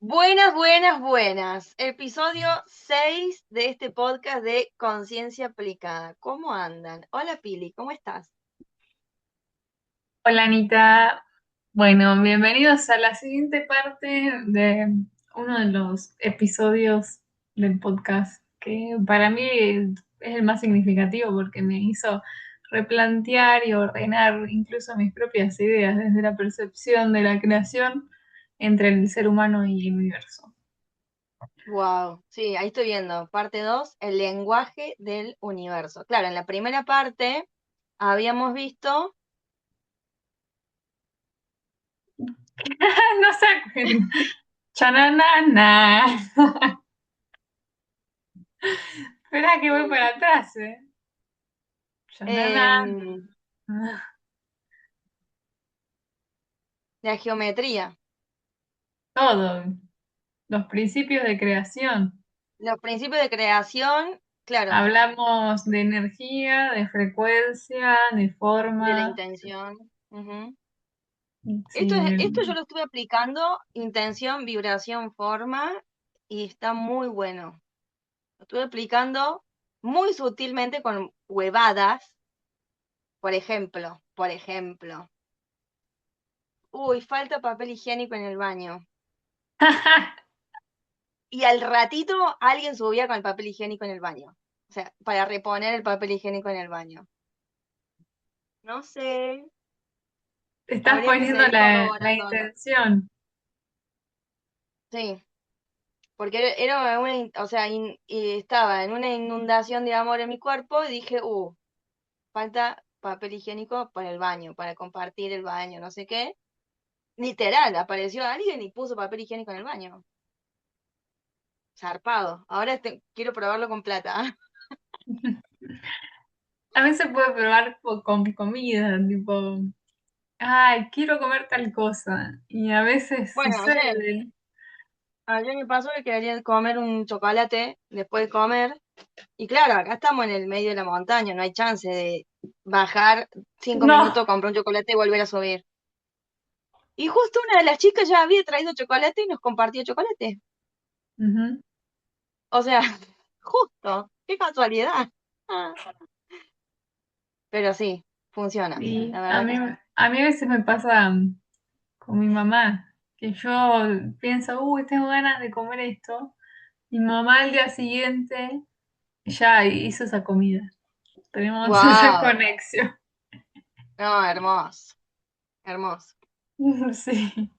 Buenas, buenas, buenas. Episodio 6 de este podcast de Conciencia Aplicada. ¿Cómo andan? Hola Pili, ¿cómo estás? Hola Anita, bueno, bienvenidos a la siguiente parte de uno de los episodios del podcast que para mí es el más significativo porque me hizo replantear y ordenar incluso mis propias ideas desde la percepción de la creación entre el ser humano y el universo. Wow, sí, ahí estoy viendo. Parte 2, el lenguaje del universo. Claro, en la primera parte habíamos visto, No se acuerdan. Chananana. Espera que voy para atrás, ¿eh? Chananana. em, la geometría, Todo, los principios de creación. los principios de creación, claro, Hablamos de energía, de frecuencia, de de la forma. intención. Ujú. Esto Sí, esto yo lo estuve aplicando, intención, vibración, forma, y está muy bueno. Lo estuve aplicando muy sutilmente con huevadas, por ejemplo, uy, falta papel higiénico en el baño. Y al ratito alguien subía con el papel higiénico en el baño. O sea, para reponer el papel higiénico en el baño. No sé, estás habría que poniendo seguir la corroborándolo. intención. Sí, porque era una, o sea, y estaba en una inundación de amor en mi cuerpo y dije, falta papel higiénico para el baño, para compartir el baño, no sé qué. Literal, apareció alguien y puso papel higiénico en el baño. Zarpado. Ahora quiero probarlo con plata. A veces se puede probar con comida, tipo, ay, quiero comer tal cosa. Y a veces Bueno, sucede. ayer me pasó que quería comer un chocolate después de comer. Y claro, acá estamos en el medio de la montaña, no hay chance de bajar 5 minutos, No. comprar un chocolate y volver a subir. Y justo una de las chicas ya había traído chocolate y nos compartió chocolate. Ujú. O sea, justo, qué casualidad. Ah, pero sí, funciona, Y la verdad que sí. a mí a veces me pasa con mi mamá, que yo pienso, uy, tengo ganas de comer esto. Mi mamá al día siguiente ya hizo esa comida. Tenemos esa Wow, conexión. no, hermoso, hermoso. Sí.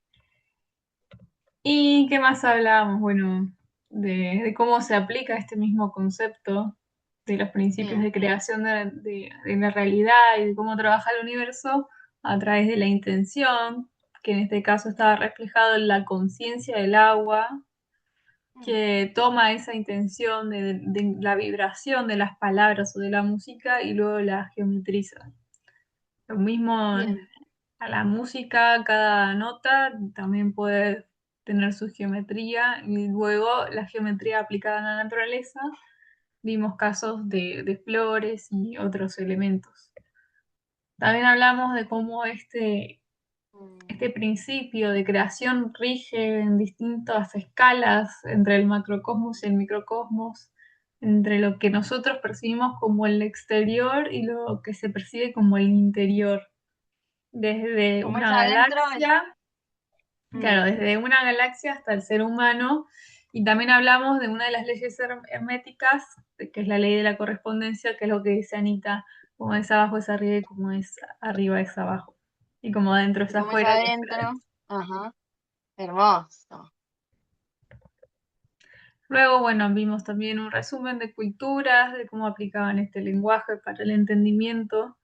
¿Y qué más hablábamos? Bueno, de cómo se aplica este mismo concepto de los principios Sí. de creación de la realidad y de cómo trabaja el universo a través de la intención, que en este caso estaba reflejado en la conciencia del agua, Mm, que toma esa intención de la vibración de las palabras o de la música y luego la geometriza. Lo mismo bien. a la música, cada nota también puede tener su geometría y luego la geometría aplicada a la naturaleza. Vimos casos de flores y otros elementos. También hablamos de cómo Mm, este principio de creación rige en distintas escalas entre el macrocosmos y el microcosmos, entre lo que nosotros percibimos como el exterior y lo que se percibe como el interior. Desde Como es una adentro, galaxia, mm, claro, desde una galaxia hasta el ser humano. Y también hablamos de una de las leyes herméticas, que es la ley de la correspondencia, que es lo que dice Anita, como es abajo es arriba y como es arriba es abajo. Y como adentro es y como es afuera y adentro, viceversa. ajá, hermoso. Luego, bueno, vimos también un resumen de culturas, de cómo aplicaban este lenguaje para el entendimiento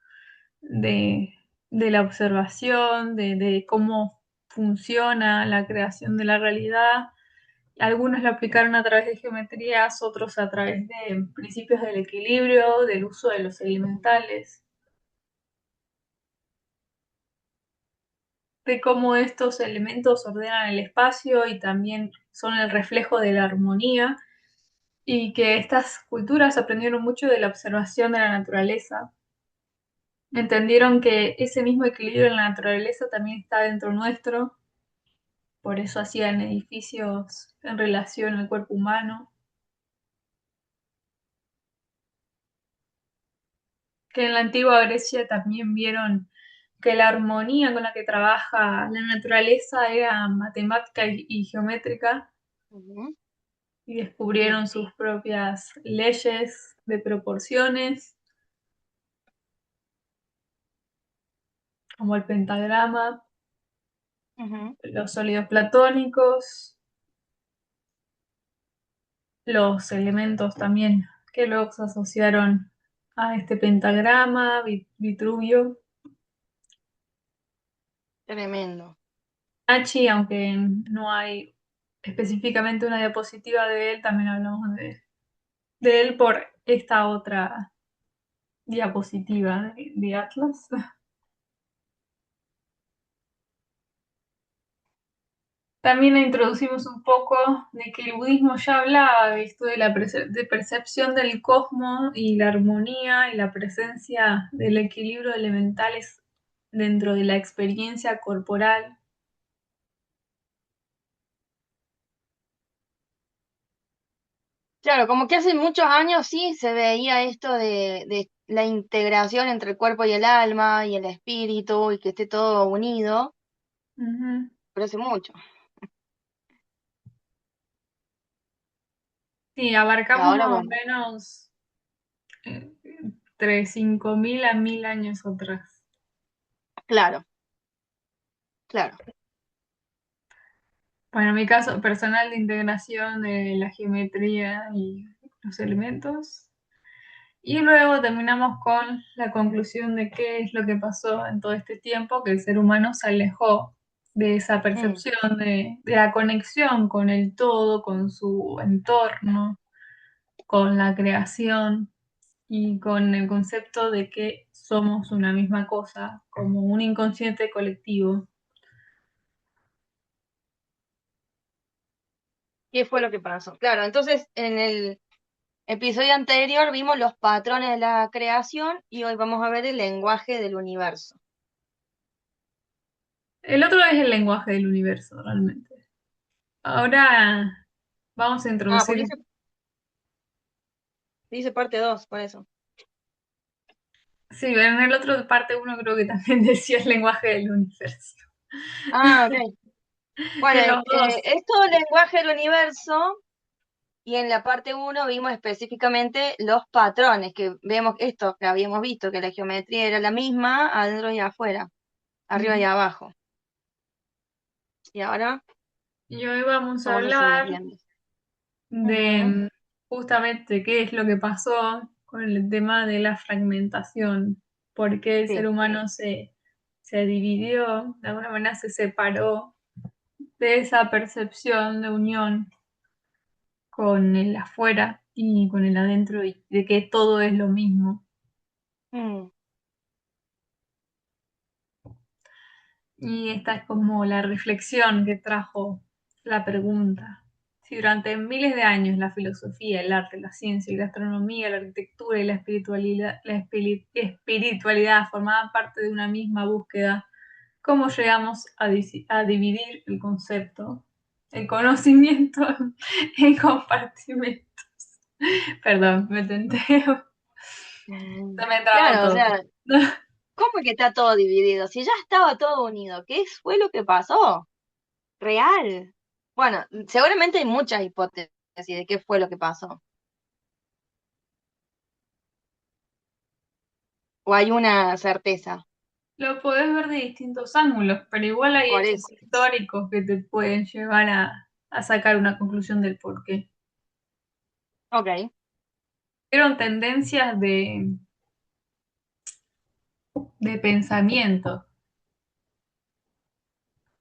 de, de la observación, de cómo funciona la creación de la realidad. Algunos lo aplicaron a través de geometrías, otros a través de principios del equilibrio, del uso de los elementales, de cómo estos elementos ordenan el espacio y también son el reflejo de la armonía, y que estas culturas aprendieron mucho de la observación de la naturaleza. Entendieron que ese mismo equilibrio en la naturaleza también está dentro nuestro por eso hacían edificios en relación al cuerpo humano, que en la antigua Grecia también vieron que la armonía con la que trabaja la naturaleza era matemática y geométrica, Ujú, y sí. descubrieron sus propias leyes de proporciones, como el pentagrama, Ujú. los sólidos platónicos, los elementos también que luego se asociaron a este pentagrama, Vitruvio, Tremendo. Nachi, aunque no hay específicamente una diapositiva de él, también hablamos de él por esta otra diapositiva de Atlas. También introducimos un poco de que el budismo ya hablaba de esto de la de percepción del cosmos y la armonía y la presencia del equilibrio elementales dentro de la experiencia corporal. Claro, como que hace muchos años sí se veía esto de la integración entre el cuerpo y el alma y el espíritu y que esté todo unido, Ujú. pero hace mucho. Sí, Y abarcamos ahora, más o bueno, menos entre 5.000 a 1.000 años atrás. claro, claro. Bueno, mi caso personal de integración de la geometría y los elementos. Y luego terminamos con la conclusión de qué es lo que pasó en todo este tiempo, que el ser humano se alejó de esa Mm. percepción de la conexión con el todo, con su entorno, con la creación y con el concepto de que somos una misma cosa, como un inconsciente colectivo. ¿Qué fue lo que pasó? Claro, entonces en el episodio anterior vimos los patrones de la creación y hoy vamos a ver el lenguaje del universo. El otro es el lenguaje del universo, realmente. Ahora vamos a Ah, introducir. porque dice parte 2 por eso. Sí, en el otro parte uno creo que también decía el lenguaje del universo. Ah, ok. Bueno, En los dos. es todo el lenguaje del universo y en la parte uno vimos específicamente los patrones, que vemos esto que habíamos visto, que la geometría era la misma adentro y afuera, arriba y Ujú. abajo. Y ahora Y hoy vamos a cómo se hablar subentiende. de Ujú, justamente qué es lo que pasó con el tema de la fragmentación, por qué el ser sí, humano se dividió, de alguna manera se separó de esa percepción de unión con el afuera y con el adentro y de que todo es lo mismo. mm, Y esta es como la reflexión que trajo la pregunta. Si durante miles de años la filosofía, el arte, la ciencia y la astronomía, la arquitectura y la espiritualidad formaban parte de una misma búsqueda, ¿cómo llegamos a dividir el concepto, el conocimiento en compartimentos? Perdón, me tenté. Se me trabó claro, o todo. sea, ¿cómo es que está todo dividido? Si ya estaba todo unido, fue lo que pasó? Real. Bueno, seguramente hay muchas hipótesis de qué fue lo que pasó. O hay una certeza. Lo podés ver de distintos ángulos, pero igual hay Por hechos eso. históricos que te pueden llevar a sacar una conclusión del porqué. Ok. Fueron tendencias de pensamiento,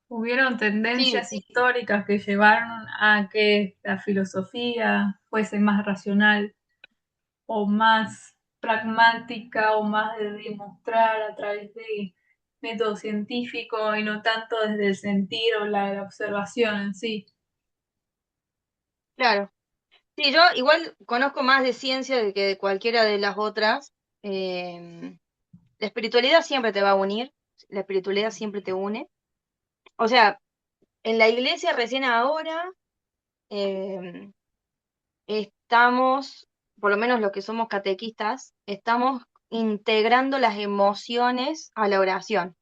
hubieron Sí, tendencias históricas que llevaron a que la filosofía fuese más racional o más pragmática o más de demostrar a través de método científico y no tanto desde el sentir o la observación en sí. claro. Sí, yo igual conozco más de ciencia que de cualquiera de las otras. La espiritualidad siempre te va a unir. La espiritualidad siempre te une. O sea, En la iglesia recién ahora eh, estamos, por lo menos los que somos catequistas, estamos integrando las emociones a la oración.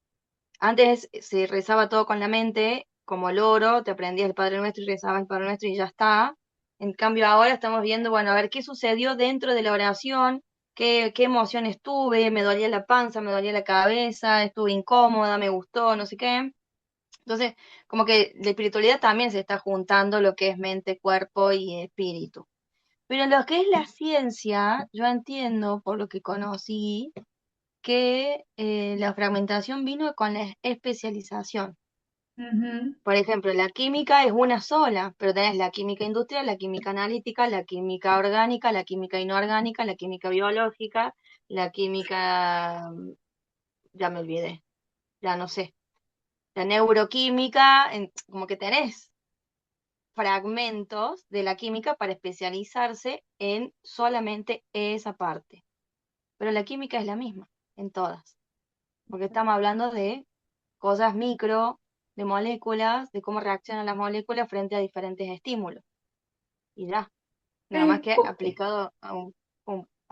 Antes se rezaba todo con la mente, como loro, te aprendías el Padre Nuestro y rezabas el Padre Nuestro y ya está. En cambio ahora estamos viendo, bueno, a ver qué sucedió dentro de la oración, qué emociones tuve, me dolía la panza, me dolía la cabeza, estuve incómoda, me gustó, no sé qué. Entonces, como que la espiritualidad también se está juntando lo que es mente, cuerpo y espíritu. Pero en lo que es la ciencia, yo entiendo, por lo que conocí, que la fragmentación vino con la especialización. Ujú. Por ejemplo, la química es una sola, pero tenés la química industrial, la química analítica, la química orgánica, la química inorgánica, la química biológica, la química, ya me olvidé, ya no sé, la neuroquímica, como que tenés fragmentos de la química para especializarse en solamente esa parte. Pero la química es la misma en todas, porque estamos hablando de cosas micro, de moléculas, de cómo reaccionan las moléculas frente a diferentes estímulos. Y ya, nada más Sí, que aplicado a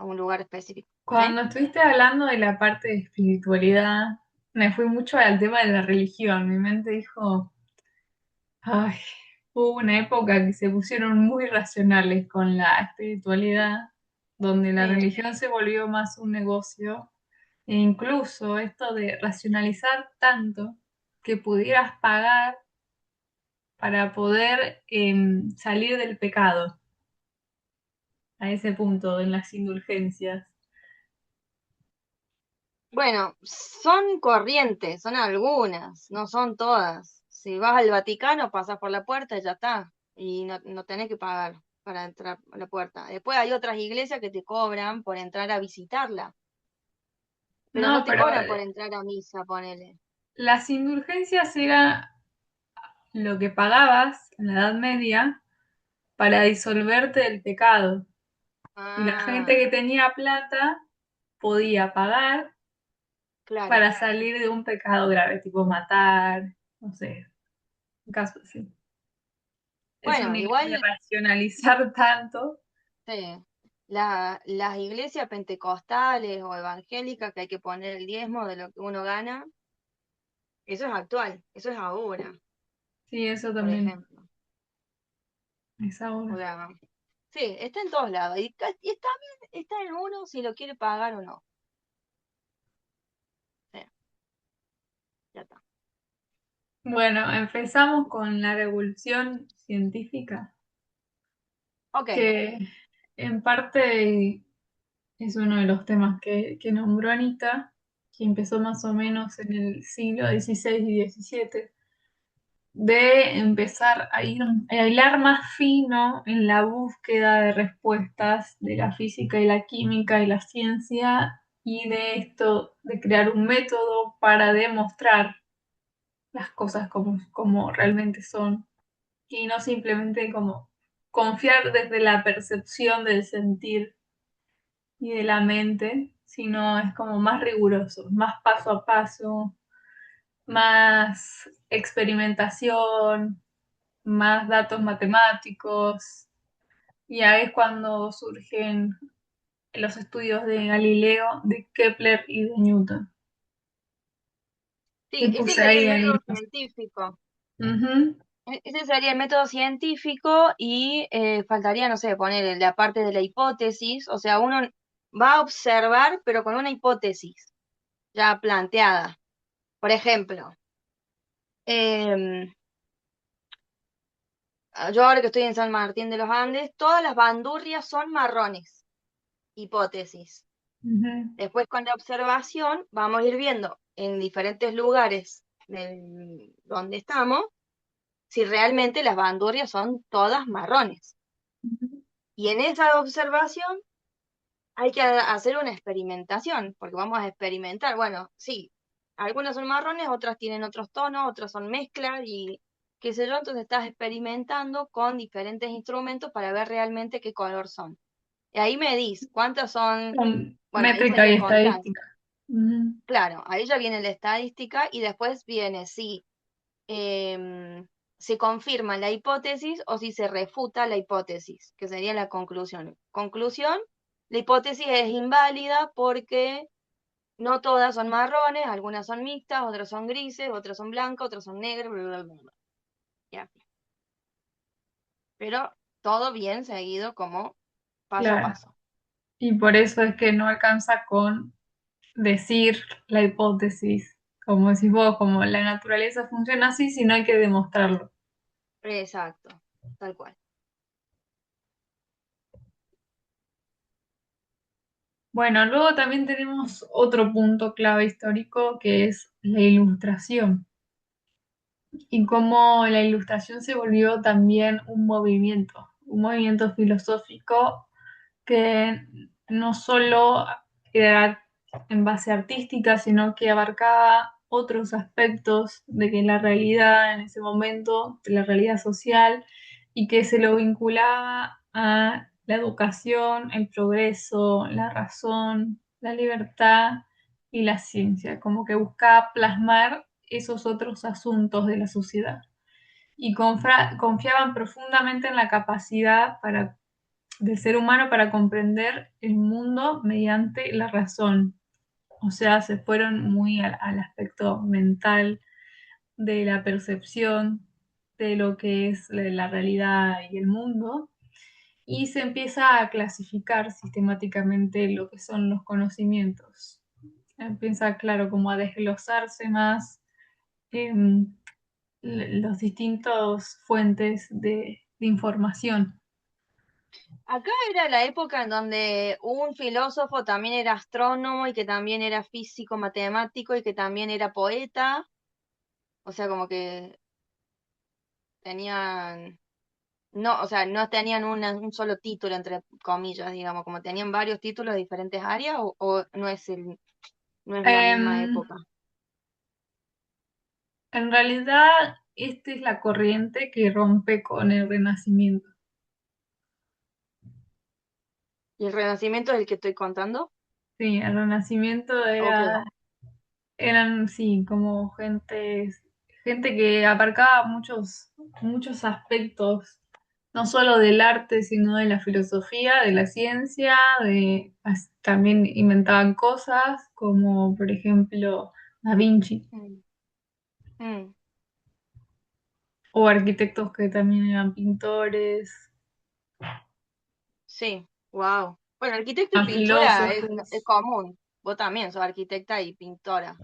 un lugar específico. ¿Eh? cuando estuviste hablando de la parte de espiritualidad, me fui mucho al tema de la religión. Mi mente dijo, ay, hubo una época que se pusieron muy racionales con la espiritualidad, donde la Sí. religión se volvió más un negocio, e incluso esto de racionalizar tanto que pudieras pagar para poder salir del pecado, a ese punto, en las indulgencias. Bueno, son corrientes, son algunas, no son todas. Si vas al Vaticano, pasas por la puerta y ya está. Y no tenés que pagar para entrar a la puerta. Después hay otras iglesias que te cobran por entrar a visitarla, pero no No, te pero cobran por entrar a misa, ponele. las indulgencias era lo que pagabas en la Edad Media para disolverte del pecado. Y la gente Ah, que tenía plata podía pagar claro. para salir de un pecado grave, tipo matar, no sé, un caso así. Eso Bueno, nivel de igual, racionalizar tanto. sí, las iglesias pentecostales o evangélicas que hay que poner el diezmo de lo que uno gana, eso es actual, eso es ahora, Sí, eso por también ejemplo. es O ahora. sea, sí, está en todos lados. Y está bien, está en uno si lo quiere pagar o no. Sí, ya está. Bueno, empezamos con la revolución científica, Ok, que en parte es uno de los temas que nombró Anita, que empezó más o menos en el siglo XVI y XVII, de empezar a hilar más fino en la búsqueda de respuestas de la física y la química y la ciencia, y de esto, de crear un método para demostrar las cosas como realmente son, y no simplemente como confiar desde la percepción del sentir y de la mente, sino es como más riguroso, más paso a paso, más experimentación, más datos matemáticos. Y ahí es cuando surgen los estudios de Galileo, de Kepler y de Newton. Y sí, ese puse sería el ahí método el... científico. Ujú, Ese sería el método científico y faltaría, no sé, poner la parte de la hipótesis, o sea, uno va a observar, pero con una hipótesis ya planteada. Por ejemplo, em, yo ahora que estoy en San Martín de los Andes, todas las bandurrias son marrones, hipótesis. ujú, Después con la observación vamos a ir viendo en diferentes lugares donde estamos si realmente las bandurrias son todas marrones. ujú, Y en esa observación hay que hacer una experimentación, porque vamos a experimentar. Bueno, sí, algunas son marrones, otras tienen otros tonos, otras son mezclas y qué sé yo, entonces estás experimentando con diferentes instrumentos para ver realmente qué color son. Y ahí medís cuántas son, con bueno, ahí métrica y sería contar. estadística. Claro, ahí ya viene la estadística y después viene, sí, se confirma la hipótesis o si se refuta la hipótesis, que sería la conclusión. Conclusión, la hipótesis es inválida porque no todas son marrones, algunas son mixtas, otras son grises, otras son blancas, otras son negras, bla, bla, bla, bla. Ya. Pero todo bien seguido como paso a Claro. paso. Y por eso es que no alcanza con decir la hipótesis, como decís vos, como la naturaleza funciona así, sino hay que demostrarlo. Exacto, tal cual. Bueno, luego también tenemos otro punto clave histórico que es la ilustración y cómo la ilustración se volvió también un movimiento filosófico que no solo era en base artística, sino que abarcaba otros aspectos de que la realidad en ese momento, de la realidad social, y que se lo vinculaba a la educación, el progreso, la razón, la libertad y la ciencia, como que buscaba plasmar esos otros asuntos de la sociedad. Y confiaban profundamente en la capacidad del ser humano para comprender el mundo mediante la razón. O sea, se fueron muy al aspecto mental de la percepción de lo que es la realidad y el mundo, y se empieza a clasificar sistemáticamente lo que son los conocimientos. Empieza, claro, como a desglosarse más los distintos fuentes de información. Acá era la época en donde un filósofo también era astrónomo y que también era físico matemático y que también era poeta. O sea, como que tenían, no, o sea, no tenían un solo título, entre comillas, digamos, como tenían varios títulos de diferentes áreas o no es no es la misma Em, época. En realidad, esta es la corriente que rompe con el Renacimiento. ¿Y el Renacimiento es el que estoy contando? Sí, el Renacimiento Ok. eran, sí, como gente que abarcaba muchos aspectos, no solo del arte, sino de la filosofía, de la ciencia, también inventaban cosas como, por ejemplo, Da Vinci, Mm, mm, o arquitectos que también eran pintores, sí, wow. Bueno, arquitecto y a pintura es filósofos. común. Vos también sos arquitecta y pintora.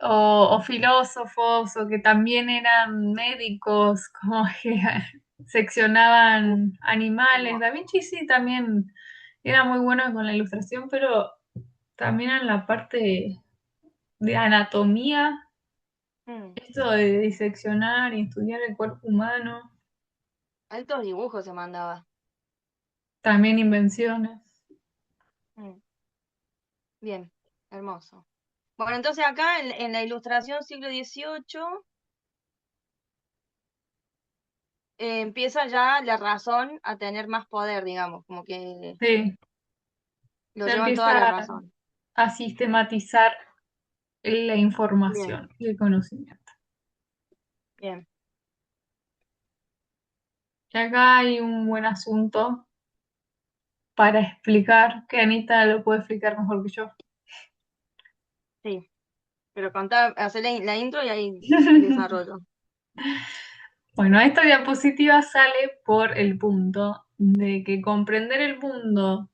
O filósofos o que también eran médicos, como que Uh, seccionaban animales. Da hermoso. Vinci sí también era muy bueno con la ilustración, pero también en la parte de anatomía, Mm, esto de diseccionar y estudiar el cuerpo humano, altos dibujos se mandaba. también invenciones. Mm, bien, hermoso. Bueno, entonces acá en la ilustración siglo XVIII empieza ya la razón a tener más poder, digamos, como que Sí, lo se llevan toda la empieza razón. a sistematizar la Bien, información y el conocimiento. bien, Y acá hay un buen asunto para explicar, que Anita lo puede explicar mejor que yo. sí. Pero contá, hacer la intro y ahí desarrollo. Bueno, esta diapositiva sale por el punto de que comprender el mundo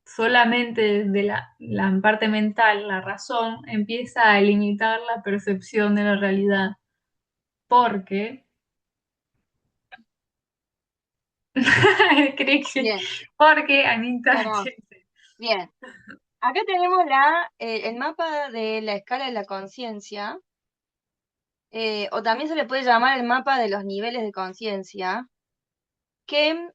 solamente desde la parte mental, la razón, empieza a limitar la percepción de la realidad. Porque, creí que, Bien, porque Anita, hermoso. Bien. Acá tenemos el mapa de la escala de la conciencia, o también se le puede llamar el mapa de los niveles de conciencia, que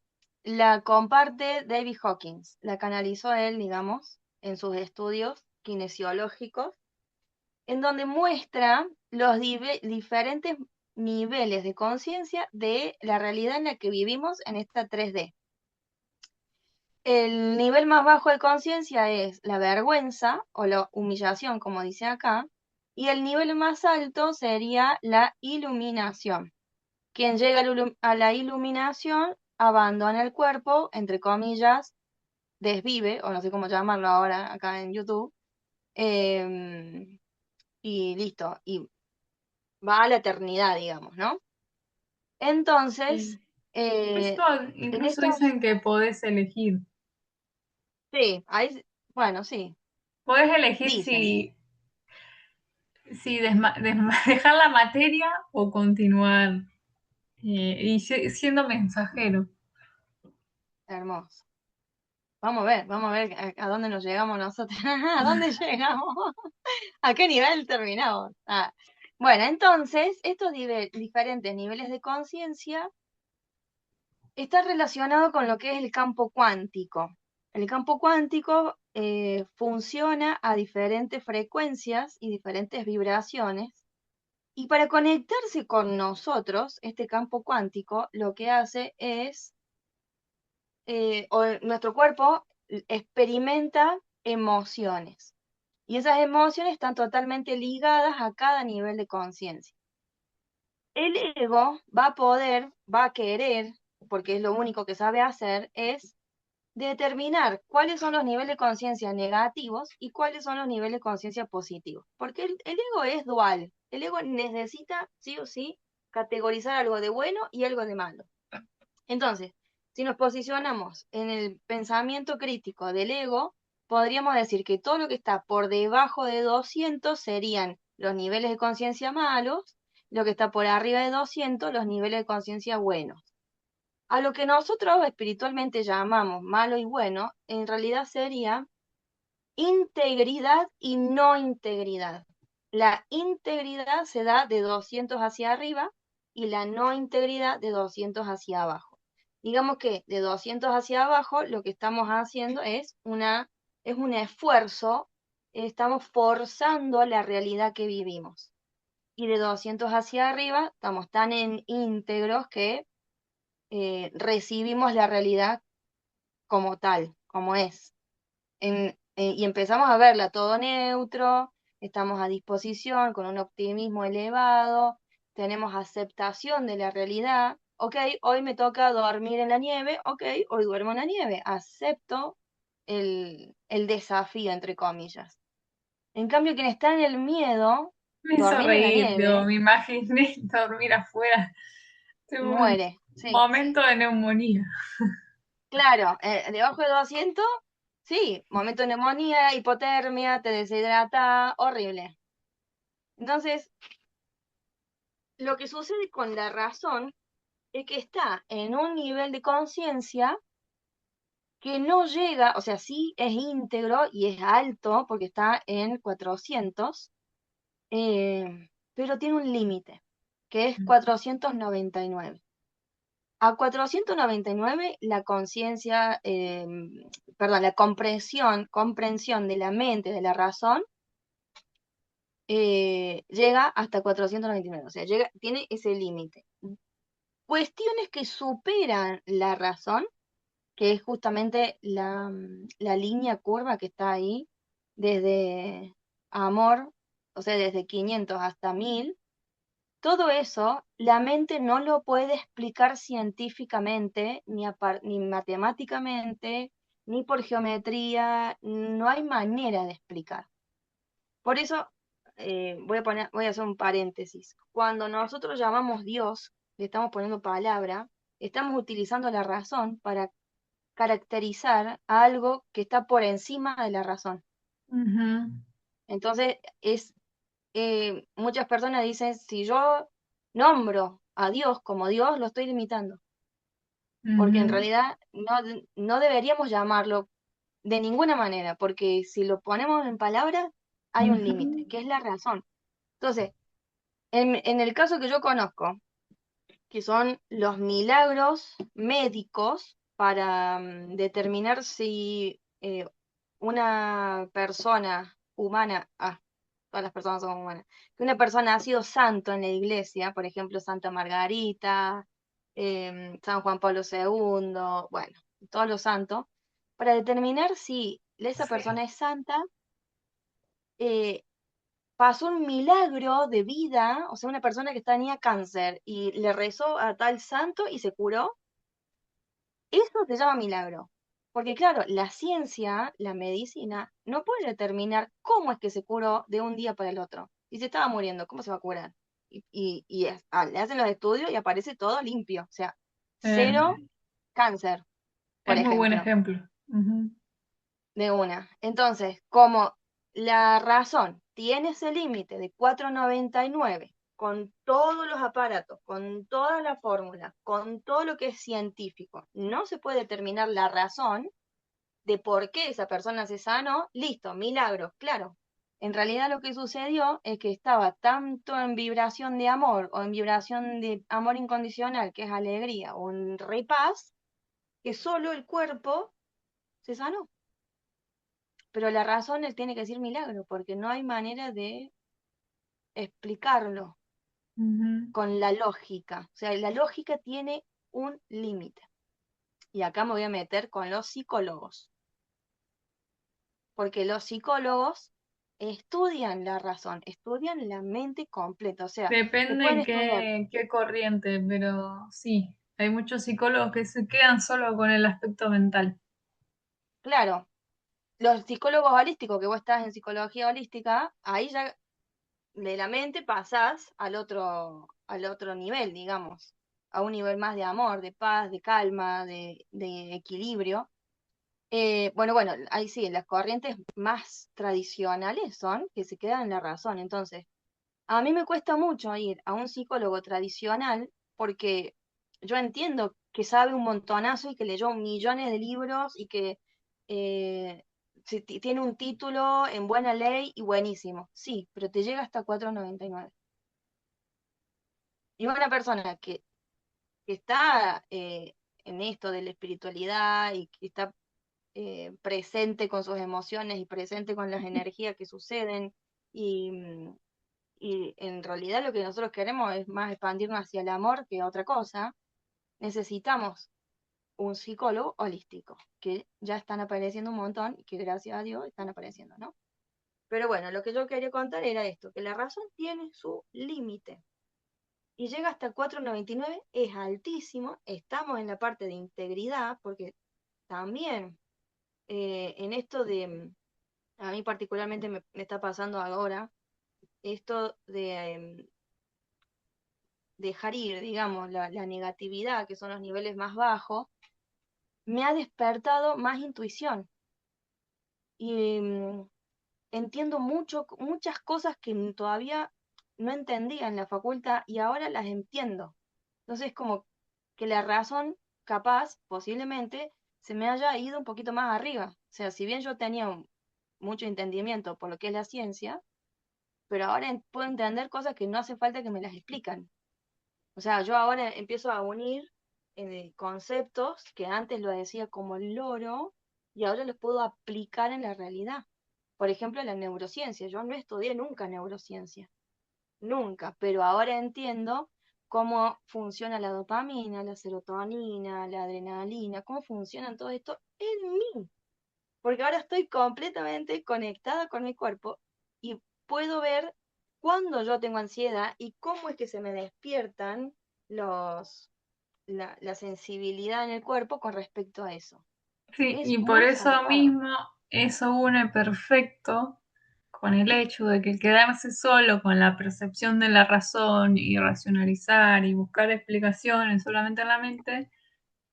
la comparte David Hawkins. La canalizó él, digamos, en sus estudios kinesiológicos, en donde muestra los diferentes niveles de conciencia de la realidad en la que vivimos en esta 3D. El nivel más bajo de conciencia es la vergüenza o la humillación, como dice acá, y el nivel más alto sería la iluminación. Quien llega a la iluminación abandona el cuerpo, entre comillas, desvive, o no sé cómo llamarlo ahora acá en YouTube, em, y listo, y va a la eternidad, digamos, ¿no? Entonces, Sí. eh, en Incluso estos, dicen que podés elegir. sí, bueno, sí, Podés elegir dicen, si dejar la materia o continuar siendo mensajero. hermoso. Vamos a ver a dónde nos llegamos nosotros, a dónde llegamos, a qué nivel terminamos. Ah, bueno, entonces, estos diferentes niveles de conciencia está relacionado con lo que es el campo cuántico. El campo cuántico funciona a diferentes frecuencias y diferentes vibraciones. Y para conectarse con nosotros, este campo cuántico lo que hace es, nuestro cuerpo experimenta emociones. Y esas emociones están totalmente ligadas a cada nivel de conciencia. El ego va a querer, porque es lo único que sabe hacer, es determinar cuáles son los niveles de conciencia negativos y cuáles son los niveles de conciencia positivos. Porque el ego es dual. El ego necesita, sí o sí, categorizar algo de bueno y algo de malo. Entonces, si nos posicionamos en el pensamiento crítico del ego, podríamos decir que todo lo que está por debajo de 200 serían los niveles de conciencia malos, lo que está por arriba de 200, los niveles de conciencia buenos. A lo que nosotros espiritualmente llamamos malo y bueno, en realidad sería integridad y no integridad. La integridad se da de 200 hacia arriba y la no integridad de 200 hacia abajo. Digamos que de 200 hacia abajo lo que estamos haciendo es un esfuerzo, estamos forzando la realidad que vivimos. Y de 200 hacia arriba estamos tan íntegros que recibimos la realidad como tal, como es. Y empezamos a verla todo neutro, estamos a disposición, con un optimismo elevado, tenemos aceptación de la realidad. Ok, hoy me toca dormir en la nieve, ok, hoy duermo en la nieve, acepto el desafío, entre comillas. En cambio, quien está en el miedo, Me hizo dormir en la reír, digo, nieve, me imaginé dormir afuera. Tuve un muere, sí. momento de neumonía. Claro, debajo de 200, sí, momento de neumonía, hipotermia, te deshidrata, horrible. Entonces, lo que sucede con la razón es que está en un nivel de conciencia que no llega, o sea, sí es íntegro y es alto porque está en 400, pero tiene un límite, que es 499. A 499 la conciencia, perdón, la comprensión de la mente, de la razón, llega hasta 499, o sea, tiene ese límite. Cuestiones que superan la razón, que es justamente la línea curva que está ahí, desde amor, o sea, desde 500 hasta 1000. Todo eso, la mente no lo puede explicar científicamente, ni matemáticamente, ni por geometría, no hay manera de explicar. Por eso, voy a hacer un paréntesis. Cuando nosotros llamamos Dios, le estamos poniendo palabra, estamos utilizando la razón para caracterizar a algo que está por encima de la razón. Ujú, Entonces, muchas personas dicen, si yo nombro a Dios como Dios, lo estoy limitando, porque en ujú, realidad no deberíamos llamarlo de ninguna manera, porque si lo ponemos en palabras, hay un límite, ujú. que es la razón. Entonces, en el caso que yo conozco, que son los milagros médicos para determinar si una persona humana, todas las personas son humanas, que una persona ha sido santo en la iglesia, por ejemplo, Santa Margarita, San Juan Pablo II, bueno, todos los santos, para determinar si esa Sí. persona es santa, eh, pasó un milagro de vida, o sea, una persona que tenía cáncer y le rezó a tal santo y se curó. Eso se llama milagro. Porque claro, la ciencia, la medicina, no puede determinar cómo es que se curó de un día para el otro. Si se estaba muriendo, ¿cómo se va a curar? Le hacen los estudios y aparece todo limpio. O sea, cero Eh, cáncer, por es muy buen ejemplo, ejemplo. Ujú. de una. Entonces, como la razón tiene ese límite de 4,99, con todos los aparatos, con todas las fórmulas, con todo lo que es científico, no se puede determinar la razón de por qué esa persona se sanó, listo, milagros, claro. En realidad lo que sucedió es que estaba tanto en vibración de amor o en vibración de amor incondicional, que es alegría, o en repaz, que solo el cuerpo se sanó. Pero la razón él tiene que decir milagro, porque no hay manera de explicarlo Ujú. con la lógica. O sea, la lógica tiene un límite. Y acá me voy a meter con los psicólogos, porque los psicólogos estudian la razón, estudian la mente completa, o sea, te pueden Depende estudiar, qué corriente, pero sí, hay muchos psicólogos que se quedan solo con el aspecto mental. claro, los psicólogos holísticos, que vos estás en psicología holística, ahí ya de la mente pasás al otro nivel, digamos, a un nivel más de amor, de paz, de calma, de equilibrio. Bueno, ahí sí, las corrientes más tradicionales son que se quedan en la razón, entonces a mí me cuesta mucho ir a un psicólogo tradicional porque yo entiendo que sabe un montonazo y que leyó millones de libros y que eh, tiene un título en buena ley y buenísimo. Sí, pero te llega hasta 4,99. Y una persona que está en esto de la espiritualidad y que está presente con sus emociones y presente con las energías que suceden y, y en realidad lo que nosotros queremos es más expandirnos hacia el amor que otra cosa, necesitamos un psicólogo holístico, que ya están apareciendo un montón y que gracias a Dios están apareciendo, ¿no? Pero bueno, lo que yo quería contar era esto, que la razón tiene su límite y llega hasta 4,99, es altísimo, estamos en la parte de integridad, porque también en esto de, a mí particularmente me está pasando ahora, esto de dejar ir, digamos, la negatividad, que son los niveles más bajos, me ha despertado más intuición y entiendo muchas cosas que todavía no entendía en la facultad y ahora las entiendo. Entonces, como que la razón, capaz, posiblemente, se me haya ido un poquito más arriba. O sea, si bien yo tenía mucho entendimiento por lo que es la ciencia, pero ahora puedo entender cosas que no hace falta que me las explican. O sea, yo ahora empiezo a unir conceptos que antes lo decía como el loro y ahora los puedo aplicar en la realidad. Por ejemplo, la neurociencia. Yo no estudié nunca neurociencia, nunca, pero ahora entiendo cómo funciona la dopamina, la serotonina, la adrenalina, cómo funcionan todo esto en mí. Porque ahora estoy completamente conectada con mi cuerpo y puedo ver cuándo yo tengo ansiedad y cómo es que se me despiertan la sensibilidad en el cuerpo con respecto a eso. Sí, Es y por muy eso zarpado. mismo eso une perfecto con el hecho de que quedarse solo con la percepción de la razón y racionalizar y buscar explicaciones solamente en la mente,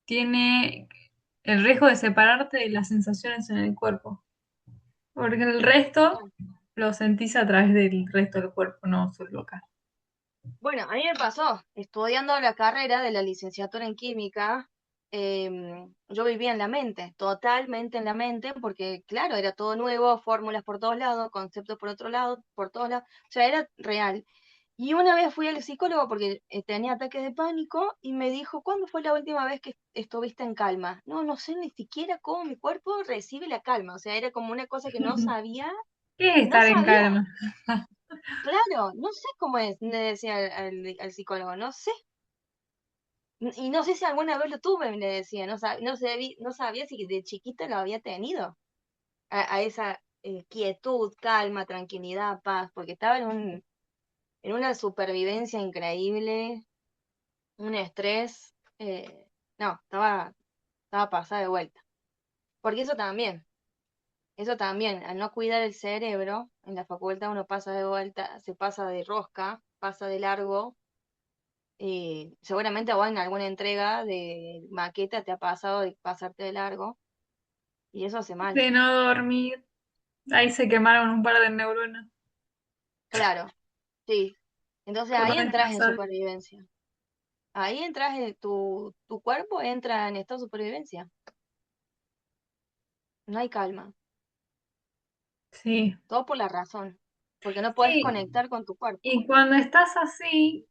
tiene el riesgo de separarte de las sensaciones en el cuerpo, porque el resto Claro. lo sentís a través del resto del cuerpo, no solo acá. Bueno, a mí me pasó, estudiando la carrera de la licenciatura en química, yo vivía en la mente, totalmente en la mente, porque claro, era todo nuevo, fórmulas por todos lados, conceptos por otro lado, por todos lados, o sea, era real. Y una vez fui al psicólogo porque tenía ataques de pánico y me dijo, ¿cuándo fue la última vez que estuviste en calma? No, no sé ni siquiera cómo mi cuerpo recibe la calma, o sea, era como una cosa que ¿Qué es no estar en sabía, calma? claro, no sé cómo es, le decía al psicólogo, no sé. Y no sé si alguna vez lo tuve, le decía, no sabía si de chiquita lo había tenido, a esa. quietud, calma, tranquilidad, paz, porque estaba en una supervivencia increíble, un estrés, no, estaba pasada de vuelta. Porque eso también, al no cuidar el cerebro, en la facultad uno pasa de vuelta, se pasa de rosca, pasa de largo. Seguramente a vos en alguna entrega de maqueta te ha pasado de pasarte de largo y eso hace mal. De no dormir, ahí se quemaron un par de neuronas Claro, sí. Entonces por no ahí entras en descansar. supervivencia. Ahí entras en tu cuerpo entra en estado de supervivencia. No hay calma. Sí, Todo por la razón. Porque no puedes sí, conectar con tu cuerpo. y cuando estás así,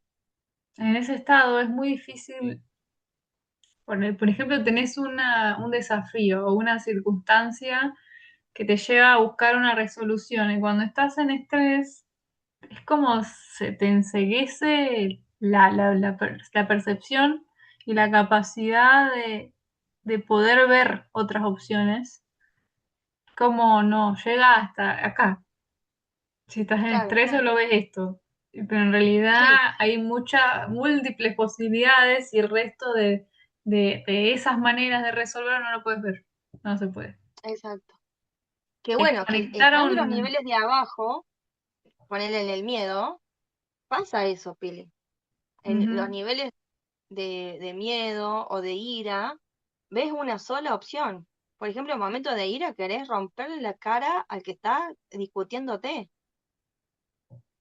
en ese estado, es muy difícil. Por ejemplo, tenés un desafío o una circunstancia que te lleva a buscar una resolución. Y cuando estás en estrés, es como se te enceguece la percepción y la capacidad de poder ver otras opciones. Como no, llega hasta acá. Si estás en Claro, estrés solo ves esto. Pero en realidad sí, hay muchas, múltiples posibilidades y el resto de esas maneras de resolver no lo puedes ver. No se puede. exacto. Que Es bueno, que conectar a estando los un... niveles de abajo, ponerle en el miedo, pasa eso, Pili. En los Ujú. niveles de miedo o de ira, ves una sola opción. Por ejemplo, en momentos de ira querés romperle la cara al que está discutiéndote.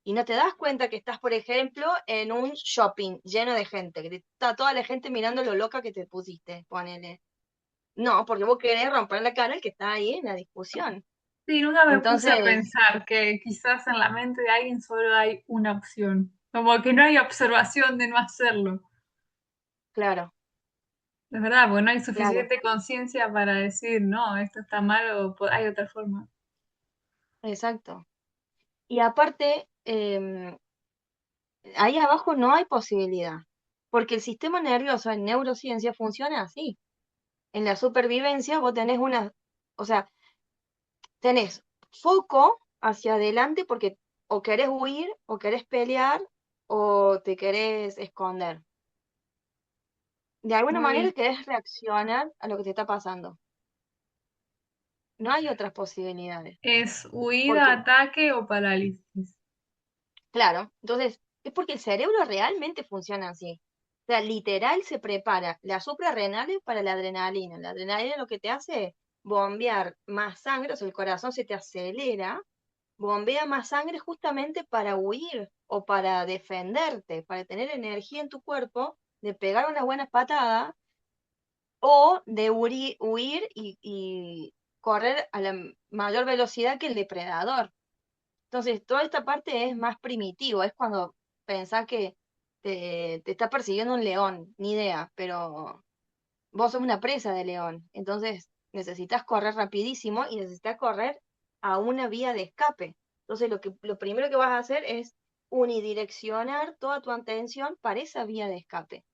Y no te das cuenta que estás, por ejemplo, en un shopping lleno de gente, que está toda la gente mirando lo loca que te pusiste, ponele. No, porque vos querés romper la cara al que está ahí en la discusión. Sí, nunca me puse a Entonces, pensar que quizás en la mente de alguien solo hay una opción. Como que no hay observación de no hacerlo. claro, Es verdad, porque no hay claro, suficiente conciencia para decir, no, esto está mal o hay otra forma. exacto. Y aparte, ahí abajo no hay posibilidad, porque el sistema nervioso en neurociencia funciona así. En la supervivencia vos tenés o sea, tenés foco hacia adelante porque o querés huir, o querés pelear, o te querés esconder. De alguna Muy manera bien. querés reaccionar a lo que te está pasando. No hay otras posibilidades. ¿Es huida, Porque, ataque o parálisis? claro, entonces, es porque el cerebro realmente funciona así. O sea, literal se prepara las suprarrenales para la adrenalina. La adrenalina lo que te hace es bombear más sangre, o sea, el corazón se te acelera, bombea más sangre justamente para huir o para defenderte, para tener energía en tu cuerpo, de pegar una buena patada o de huir y correr a la mayor velocidad que el depredador. Entonces, toda esta parte es más primitivo, es cuando pensás que te está persiguiendo un león, ni idea, pero vos sos una presa de león, entonces necesitas correr rapidísimo y necesitas correr a una vía de escape. Entonces, lo primero que vas a hacer es unidireccionar toda tu atención para esa vía de escape,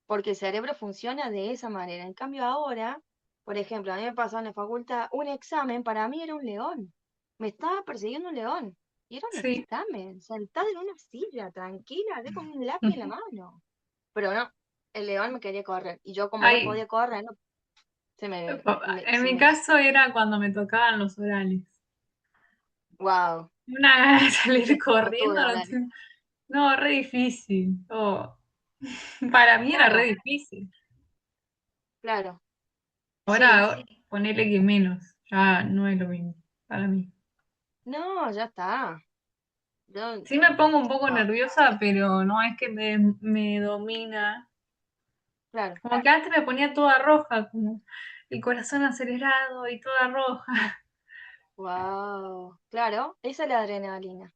porque el cerebro funciona de esa manera. En cambio, ahora, por ejemplo, a mí me pasó en la facultad, un examen para mí era un león. Me estaba persiguiendo un león. Y era un Sí. examen, sentada en una silla, tranquila, así con un lápiz en la mano. Pero no, el león me quería correr. Y yo como no Ay, podía correr, no, en mi caso era cuando me tocaban los orales. wow, Una gana de salir yo tuve corriendo, no, orales. no, re difícil. Oh, para mí era re Claro, difícil. claro, sí. Ahora ponele que menos, ya no es lo mismo para mí. No, ya está. Yo, Sí me pongo un poco ah, nerviosa, pero no es que me domina. claro, Como que antes me ponía toda roja, como el corazón acelerado y toda roja. wow. Claro, esa es la adrenalina.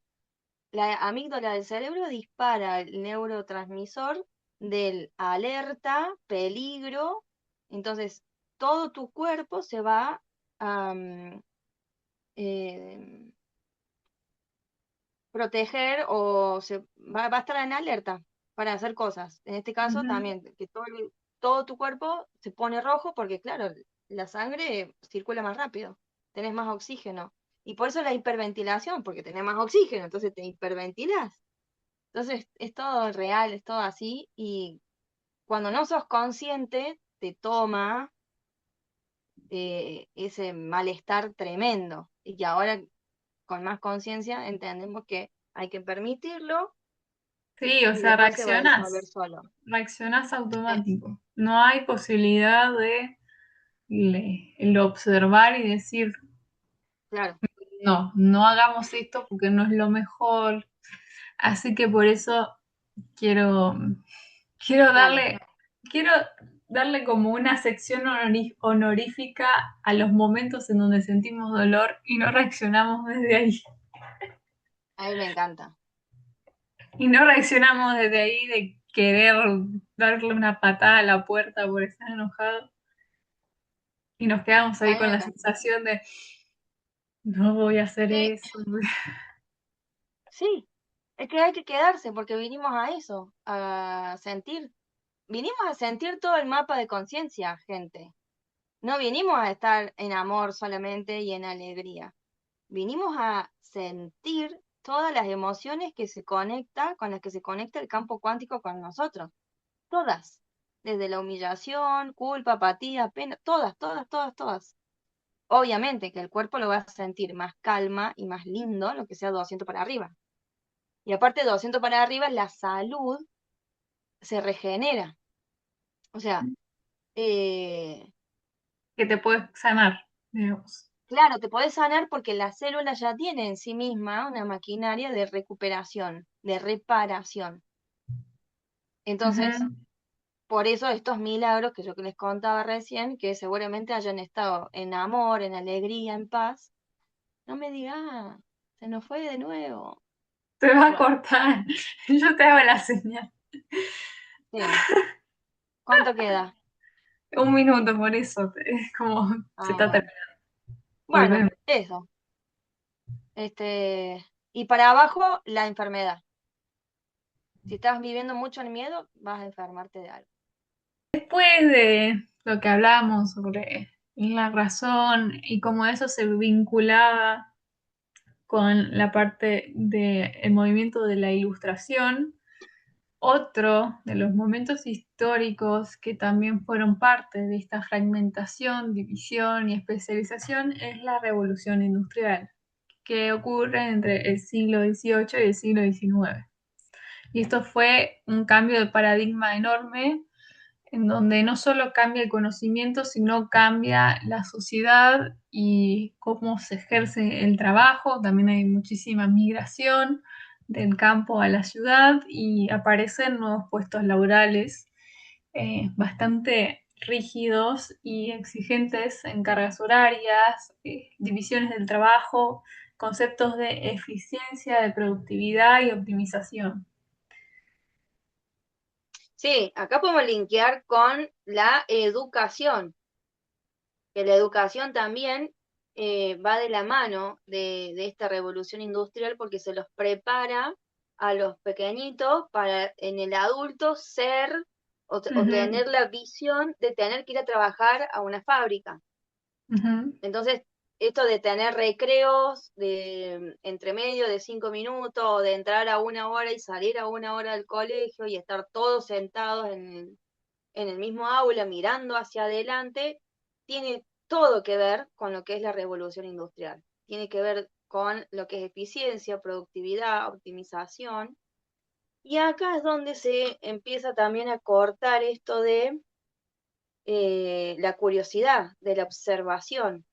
La amígdala del cerebro dispara el neurotransmisor del alerta, peligro. Entonces, todo tu cuerpo se va a eh, proteger o va a estar en alerta para hacer cosas. En este caso Ujú. también, que todo tu cuerpo se pone rojo porque, claro, la sangre circula más rápido. tenés más oxígeno. Y por eso la hiperventilación, porque tenés más oxígeno, entonces te hiperventilás. Entonces es todo real, es todo así, y cuando no sos consciente, te toma ese malestar tremendo. Y que ahora con más conciencia entendemos que hay que permitirlo Sí, o y sea, después se va a disolver solo. reaccionás Eh, automático. No hay posibilidad de el observar y decir, claro, no, no hagamos esto porque no es lo mejor. Así que por eso quiero, quiero dale. darle, quiero darle como una sección honorífica a los momentos en donde sentimos dolor y no reaccionamos desde ahí. A mí me encanta. Y no reaccionamos desde ahí de querer darle una patada a la puerta por estar enojado. Y nos quedamos A ahí mí me con la encanta. sensación de no voy a hacer Sí, eso. sí, es que hay que quedarse porque vinimos a eso, a sentir. Vinimos a sentir todo el mapa de conciencia, gente. No vinimos a estar en amor solamente y en alegría. Vinimos a sentir todas las emociones que se conecta, con las que se conecta el campo cuántico con nosotros. Todas. Desde la humillación, culpa, apatía, pena, todas, todas, todas, todas. Obviamente que el cuerpo lo va a sentir más calma y más lindo, lo que sea 200 para arriba. Y aparte de 200 para arriba, la salud se regenera. O sea, eh, Que te puedes sanar, digamos. claro, te podés sanar porque la célula ya tiene en sí misma una maquinaria de recuperación, de reparación. Entonces, Ujú. por eso estos milagros que yo que les contaba recién, que seguramente hayan estado en amor, en alegría, en paz, no me diga, "Ah, se nos fue de nuevo". Te va a Bueno, cortar. Yo te hago la señal. sí. ¿Cuánto queda? Un minuto, por eso. Es como se Ah, está bueno. terminando. Bueno, Volvemos. eso. Y para abajo, la enfermedad. Si estás viviendo mucho en miedo, vas a enfermarte de algo. Después de lo que hablamos sobre la razón y cómo eso se vinculaba con la parte del movimiento de la ilustración, otro de los momentos históricos que también fueron parte de esta fragmentación, división y especialización es la Revolución Industrial, que ocurre entre el siglo XVIII y el siglo XIX. Y esto fue un cambio de paradigma enorme en donde no solo cambia el conocimiento, sino cambia la sociedad y cómo se ejerce el trabajo. También hay muchísima migración del campo a la ciudad y aparecen nuevos puestos laborales bastante rígidos y exigentes en cargas horarias, divisiones del trabajo, conceptos de eficiencia, de productividad y optimización. Sí, acá podemos linkear con la educación, que la educación también va de la mano de esta revolución industrial porque se los prepara a los pequeñitos para en el adulto ser o Ujú, tener la visión de tener que ir a trabajar a una fábrica. ujú. Entonces, esto de tener recreos de entre medio de 5 minutos, o de entrar a 1 hora y salir a 1 hora del colegio y estar todos sentados en el mismo aula mirando hacia adelante, tiene todo que ver con lo que es la revolución industrial. Tiene que ver con lo que es eficiencia, productividad, optimización. Y acá es donde se empieza también a cortar esto de la curiosidad, de la observación.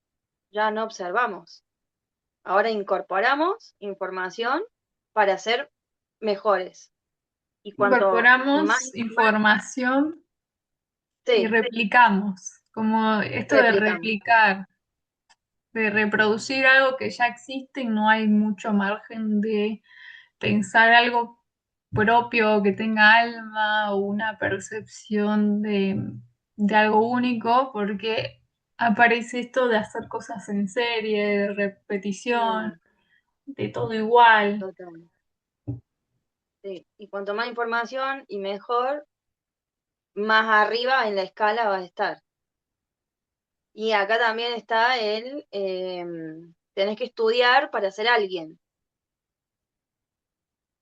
Ya no observamos. Ahora incorporamos información para ser mejores. Y cuanto más, Incorporamos información y sí, replicamos, como esto de replicamos. replicar, de reproducir algo que ya existe y no hay mucho margen de pensar algo propio que tenga alma o una percepción de algo único, porque aparece esto de hacer cosas en serie, de repetición, Mm, de todo igual. total. Sí. Y cuanto más información y mejor, más arriba en la escala va a estar. Y acá también está tenés que estudiar para ser alguien,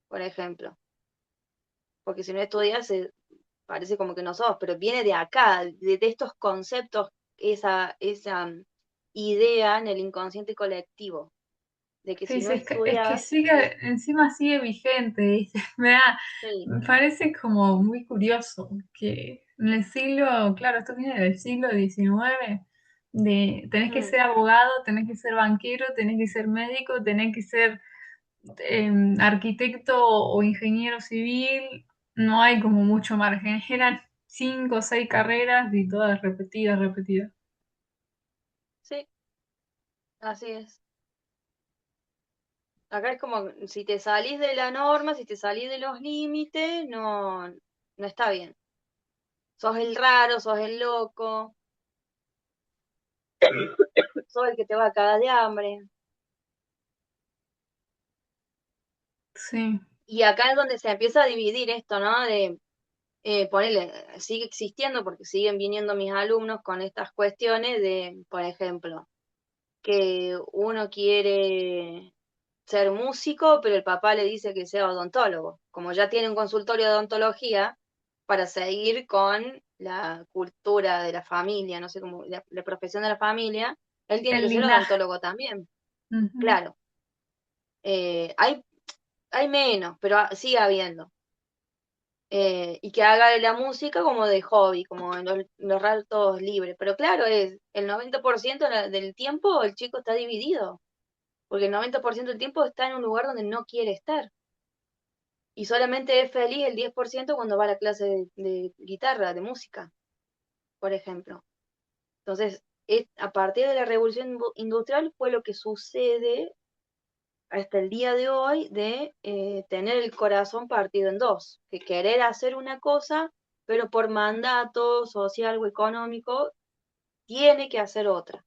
por ejemplo, porque si no estudias parece como que no sos, pero viene de acá, de estos conceptos, esa idea en el inconsciente colectivo, de que si Sí, no sí, es que estudias, sigue, encima sigue vigente, ¿viste? sí, Me parece como muy curioso que en el siglo, claro, esto viene del siglo XIX, de tenés que mm, ser abogado, tenés que ser banquero, tenés que ser médico, tenés que ser arquitecto o ingeniero civil, no hay como mucho margen, eran 5 o 6 carreras y todas repetidas, repetidas. sí, así es. Acá es como, si te salís de la norma, si te salís de los límites, no, no está bien. Sos el raro, sos el loco, sos el que te va a cagar de hambre. Sí. Y acá es donde se empieza a dividir esto, ¿no? De ponele, sigue existiendo porque siguen viniendo mis alumnos con estas cuestiones de, por ejemplo, que uno quiere ser músico, pero el papá le dice que sea odontólogo. Como ya tiene un consultorio de odontología, para seguir con la cultura de la familia, no sé cómo, la profesión de la familia, él tiene El que ser linaje. odontólogo también. Ujú. Claro, hay, hay menos, pero sigue habiendo. Y que haga la música como de hobby, como en los ratos libres. Pero claro, es el 90% del tiempo el chico está dividido, porque el 90% del tiempo está en un lugar donde no quiere estar. Y solamente es feliz el 10% cuando va a la clase de guitarra, de música, por ejemplo. Entonces, a partir de la revolución industrial fue lo que sucede hasta el día de hoy de tener el corazón partido en dos, que querer hacer una cosa, pero por mandato social o económico, tiene que hacer otra.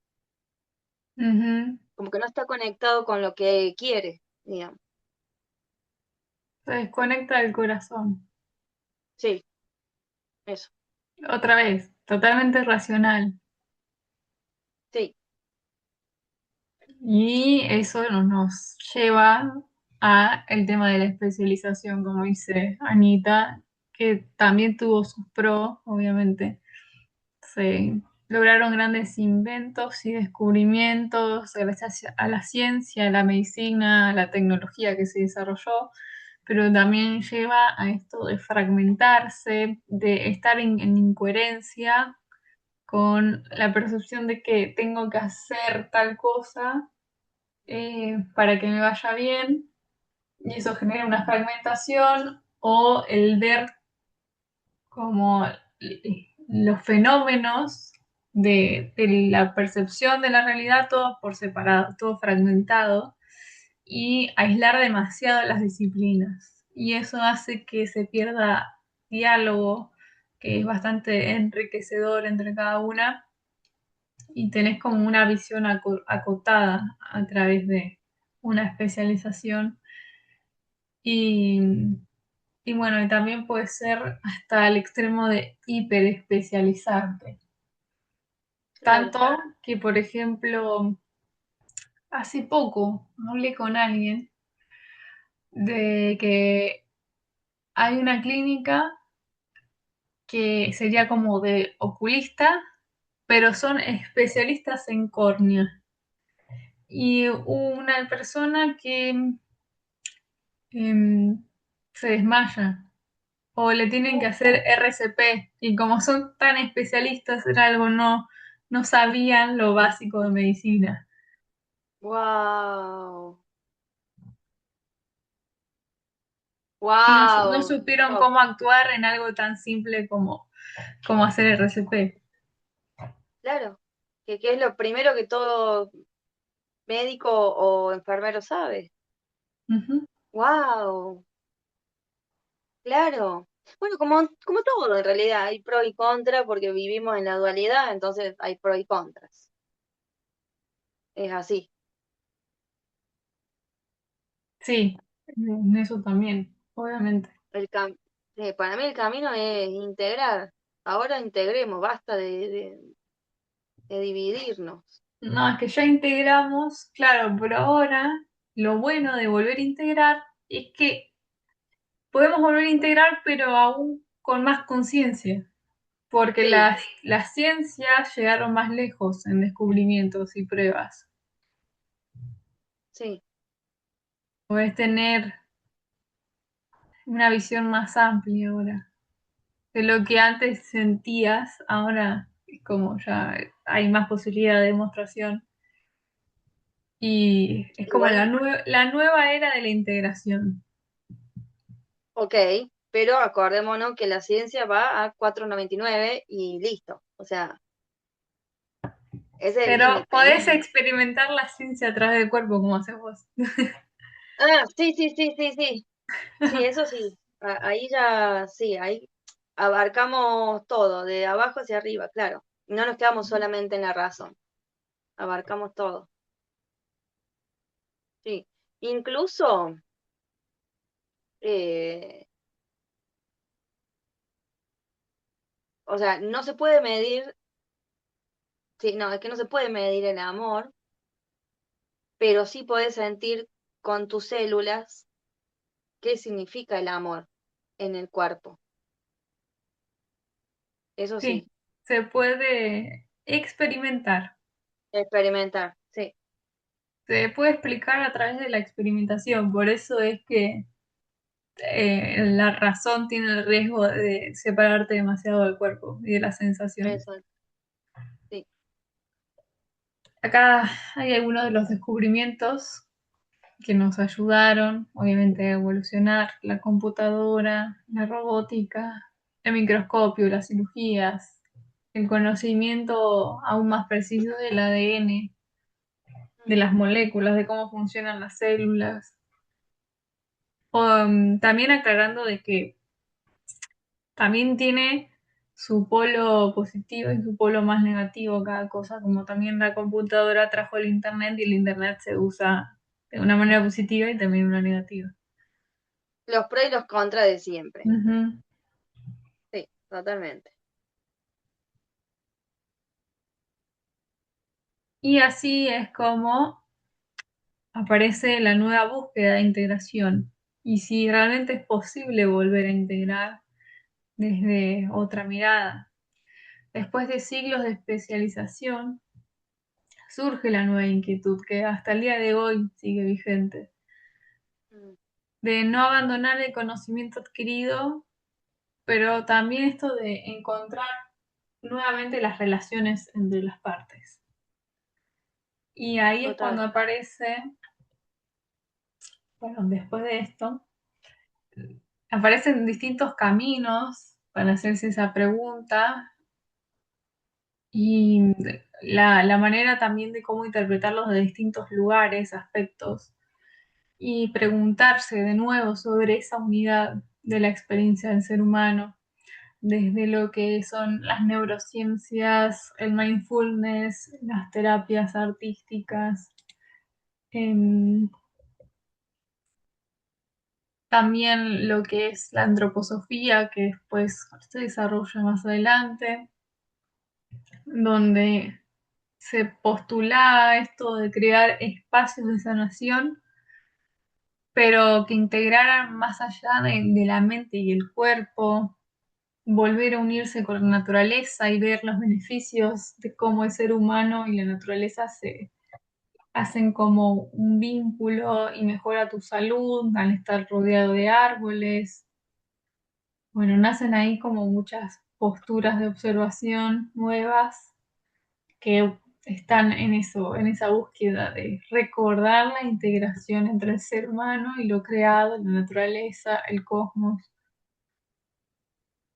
Ujú. Como que no está conectado con lo que quiere, digamos. Se desconecta del corazón. Sí, eso. Otra vez, totalmente racional. Sí, Y eso nos lleva a el tema de la especialización, como dice Anita, que también tuvo sus pros, obviamente. Se lograron grandes inventos y descubrimientos gracias a la ciencia, a la medicina, a la tecnología que se desarrolló, pero también lleva a esto de fragmentarse, de estar en incoherencia con la percepción de que tengo que hacer tal cosa para que me vaya bien, y eso genera una fragmentación o el ver como los fenómenos de la percepción de la realidad todos por separado, todo fragmentado, y aislar demasiado las disciplinas. Y eso hace que se pierda diálogo, que es bastante enriquecedor entre cada una, y tenés como una visión acotada a través de una especialización. Y, y bueno, y también puede ser hasta el extremo de hiperespecializarte. claro. Tanto que, por ejemplo, hace poco hablé con alguien de que hay una clínica que sería como de oculista, pero son especialistas en córnea. Y una persona que em, se desmaya o le tienen que hacer RCP y como son tan especialistas en algo no sabían lo básico de medicina. Wow, No wow. supieron cómo actuar en algo tan simple como hacer RCP. Claro, que es lo primero que todo médico o enfermero sabe. Ujú. Wow, claro. Bueno, como todo en realidad, hay pro y contra porque vivimos en la dualidad, entonces hay pro y contras. Es así. Sí, en eso también, obviamente. El para mí el camino es integrar. Ahora integremos, basta de dividirnos. No, es que ya integramos, claro, pero ahora lo bueno de volver a integrar es que podemos volver a integrar, pero aún con más conciencia, porque Sí, las ciencias llegaron más lejos en descubrimientos y pruebas. sí. Puedes tener una visión más amplia ahora. De lo que antes sentías, ahora es como ya hay más posibilidad de demostración. Y es como Igual, la nueva era de la integración. ok, pero acordémonos que la ciencia va a 4,99 y listo. O sea, ese es el Pero límite. podés experimentar la ciencia a través del cuerpo como haces vos. Ah, sí, sí, sí, sí, sí. Sí, eso sí. Ahí ya, sí, ahí abarcamos todo, de abajo hacia arriba, claro. No nos quedamos solamente en la razón, abarcamos todo. Sí. Incluso, eh, o sea, no se puede medir, sí, no, es que no se puede medir el amor, pero sí podés sentir con tus células qué significa el amor en el cuerpo. Eso Sí, sí, se puede experimentar. experimentar, sí, Se puede explicar a través de la experimentación. Por eso es que la razón tiene el riesgo de separarte demasiado del cuerpo y de las sensaciones. eso, sí. Acá hay algunos de los descubrimientos que nos ayudaron, obviamente, a evolucionar: la computadora, la robótica, el microscopio, las cirugías, el conocimiento aún más preciso del ADN, de las moléculas, de cómo funcionan las células. También aclarando de que también tiene su polo positivo y su polo más negativo cada cosa, como también la computadora trajo el internet y el internet se usa de una manera positiva y también de una negativa. Los pros y los contras de siempre. Ujú. Sí, totalmente. Y así es como aparece la nueva búsqueda de integración. Y si realmente es posible volver a integrar desde otra mirada. Después de siglos de especialización, surge la nueva inquietud que hasta el día de hoy sigue vigente, Mm, de no abandonar el conocimiento adquirido, pero también esto de encontrar nuevamente las relaciones entre las partes. Y ahí es cuando total, aparece, bueno, después de esto, aparecen distintos caminos para hacerse esa pregunta y la manera también de cómo interpretarlos de distintos lugares, aspectos, y preguntarse de nuevo sobre esa unidad de la experiencia del ser humano, desde lo que son las neurociencias, el mindfulness, las terapias artísticas, em, también lo que es la antroposofía, que después se desarrolla más adelante, donde se postula esto de crear espacios de sanación, pero que integraran más allá de la mente y el cuerpo, volver a unirse con la naturaleza y ver los beneficios de cómo el ser humano y la naturaleza se hacen como un vínculo y mejora tu salud al estar rodeado de árboles. Bueno, nacen ahí como muchas posturas de observación nuevas que están en eso, en esa búsqueda de recordar la integración entre el ser humano y lo creado, la naturaleza, el cosmos.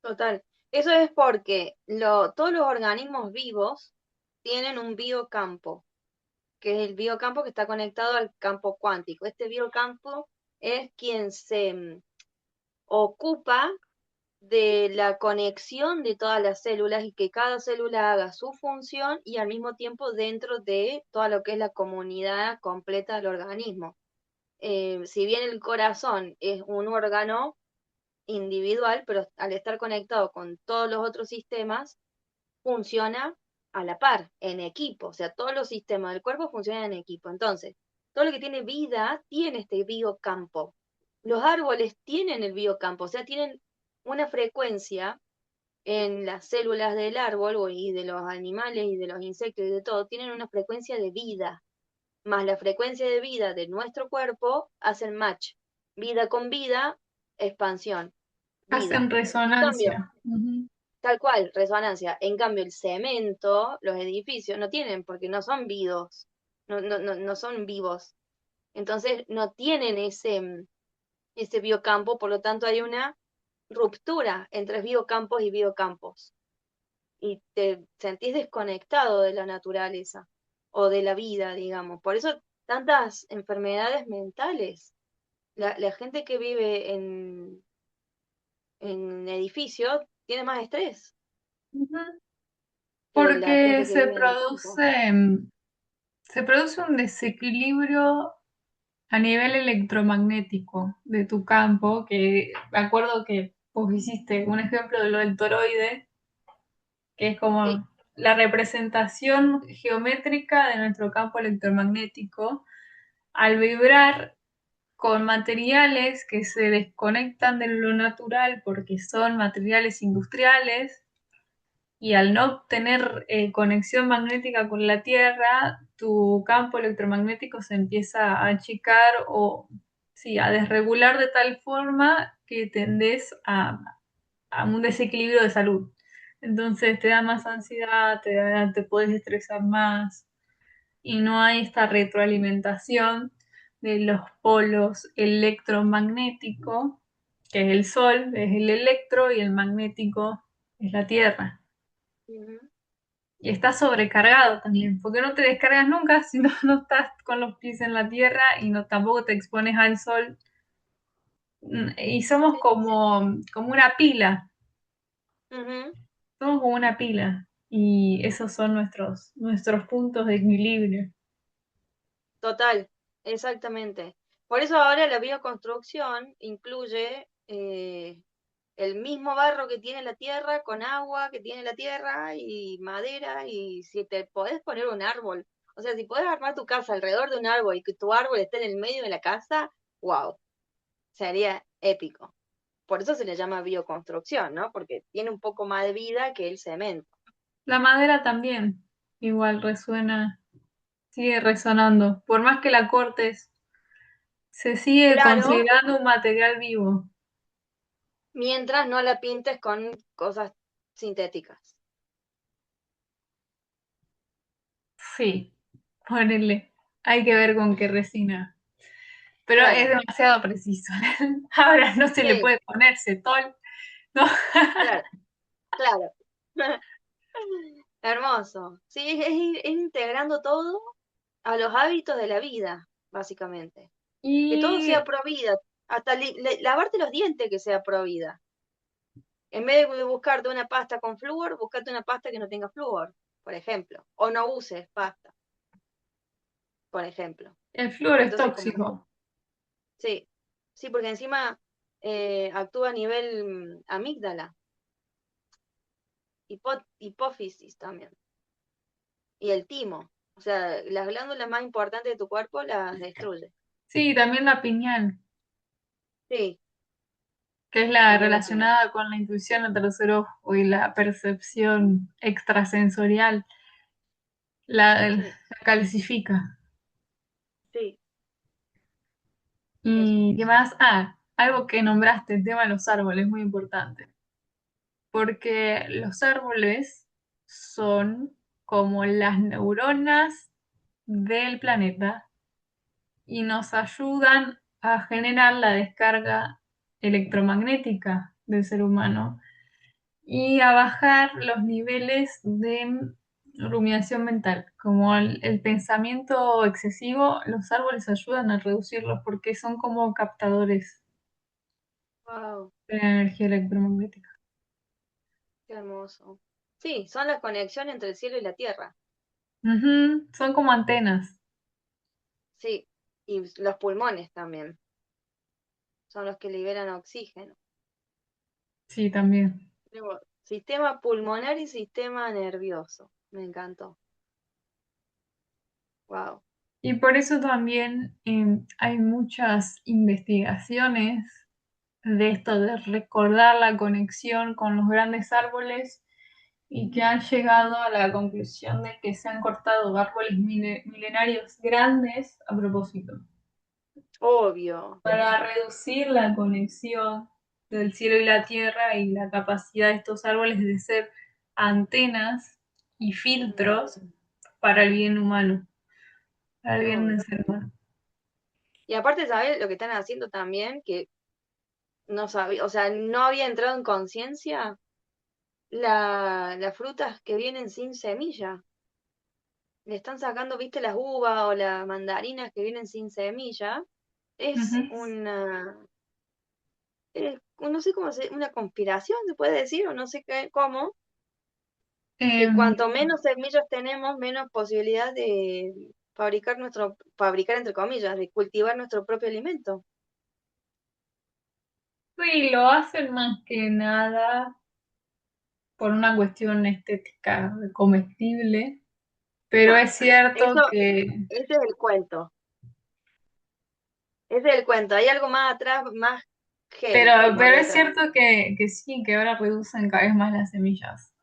total. Eso es porque todos los organismos vivos tienen un biocampo, que es el biocampo que está conectado al campo cuántico. Este biocampo es quien se ocupa de la conexión de todas las células y que cada célula haga su función y al mismo tiempo dentro de toda lo que es la comunidad completa del organismo. Si bien el corazón es un órgano individual, pero al estar conectado con todos los otros sistemas, funciona a la par, en equipo, o sea, todos los sistemas del cuerpo funcionan en equipo. Entonces, todo lo que tiene vida tiene este biocampo. Los árboles tienen el biocampo, o sea, tienen una frecuencia en las células del árbol y de los animales y de los insectos y de todo, tienen una frecuencia de vida, más la frecuencia de vida de nuestro cuerpo hacen match. Vida con vida, expansión, Hacen vida. En cambio, resonancia. Ujú. tal cual, resonancia. En cambio, el cemento, los edificios no tienen, porque no son vivos, no son vivos. Entonces, no tienen ese biocampo, por lo tanto hay una ruptura entre biocampos y biocampos. Y te sentís desconectado de la naturaleza o de la vida, digamos. Por eso tantas enfermedades mentales. La gente que vive en edificios tiene más estrés Ujú. que la Porque gente que vive en el campo. se produce un desequilibrio a nivel electromagnético de tu campo, que me acuerdo que vos hiciste un ejemplo de lo del toroide, que es Sí. como la representación geométrica de nuestro campo electromagnético. Al vibrar con materiales que se desconectan de lo natural porque son materiales industriales, y al no tener conexión magnética con la Tierra, tu campo electromagnético se empieza a achicar o sí, a desregular de tal forma que tendés a un desequilibrio de salud. Entonces te da más ansiedad, te puedes estresar más y no hay esta retroalimentación de los polos electromagnéticos, que es el Sol, es el electro, y el magnético es la Tierra. Ujú. Y estás sobrecargado también, porque no te descargas nunca si no, no estás con los pies en la tierra y no tampoco te expones al sol. Y somos Sí, sí, sí. como una pila, Ujú. somos como una pila. Y esos son nuestros puntos de equilibrio. Total, exactamente. Por eso ahora la bioconstrucción incluye el mismo barro que tiene la tierra, con agua que tiene la tierra y madera, y si te podés poner un árbol, o sea, si podés armar tu casa alrededor de un árbol y que tu árbol esté en el medio de la casa, wow, sería épico. Por eso se le llama bioconstrucción, ¿no? Porque tiene un poco más de vida que el cemento. La madera también, igual resuena, sigue resonando. Por más que la cortes, se sigue Claro, considerando un material vivo. mientras no la pintes con cosas sintéticas. Sí, ponele. Hay que ver con qué resina. Pero es Claro, demasiado preciso. Ahora no se le sí, puede poner cetol, ¿no? claro, claro. Hermoso. Sí, es ir integrando todo a los hábitos de la vida, básicamente. Que todo Y sea pro vida, hasta lavarte los dientes que sea pro vida. En vez de buscarte una pasta con flúor, buscate una pasta que no tenga flúor, por ejemplo. O no uses pasta, por ejemplo. el flúor es Entonces, como, tóxico. sí, sí, porque encima actúa a nivel amígdala, hipófisis también, y el timo. O sea, las glándulas más importantes de tu cuerpo las destruye. Sí, también la pineal, Sí, que es la también la piña. relacionada con la intuición del tercer ojo y la percepción extrasensorial, la Sí, calcifica. sí, eso. ¿Y qué más? Ah, algo que nombraste, el tema de los árboles, muy importante. Porque los árboles son como las neuronas del planeta y nos ayudan a generar la descarga electromagnética del ser humano y a bajar los niveles de rumiación mental. Como el pensamiento excesivo, los árboles ayudan a reducirlos porque son como captadores Wow, de la energía electromagnética. qué hermoso. Sí, son las conexiones entre el cielo y la tierra. Ujú, son como antenas. Sí, y los pulmones también. Son los que liberan oxígeno. Sí, también. Luego, sistema pulmonar y sistema nervioso. Me encantó. Wow. Y por eso también hay muchas investigaciones de esto, de recordar la conexión con los grandes árboles y que han llegado a la conclusión de que se han cortado árboles milenarios grandes a propósito, Obvio. para reducir la conexión del cielo y la tierra y la capacidad de estos árboles de ser antenas y Mm, filtros para el bien humano, para el bien del obvio. ser humano. Y aparte, ¿sabes lo que están haciendo también? Que no sabía, o sea, no había entrado en conciencia las frutas que vienen sin semilla. Le están sacando, viste, las uvas o las mandarinas que vienen sin semilla. Es Ujú. no sé cómo una conspiración, se puede decir, o no sé cómo, que Em, cuanto menos semillas tenemos, menos posibilidad de fabricar entre comillas, de cultivar nuestro propio alimento. sí, lo hacen más que nada por una cuestión estética comestible, pero No, es cierto eso, que, ese es el cuento. Ese es el cuento. Hay algo más atrás, más pero, heavy por pero es detrás. cierto que sí, que ahora reducen cada vez más las semillas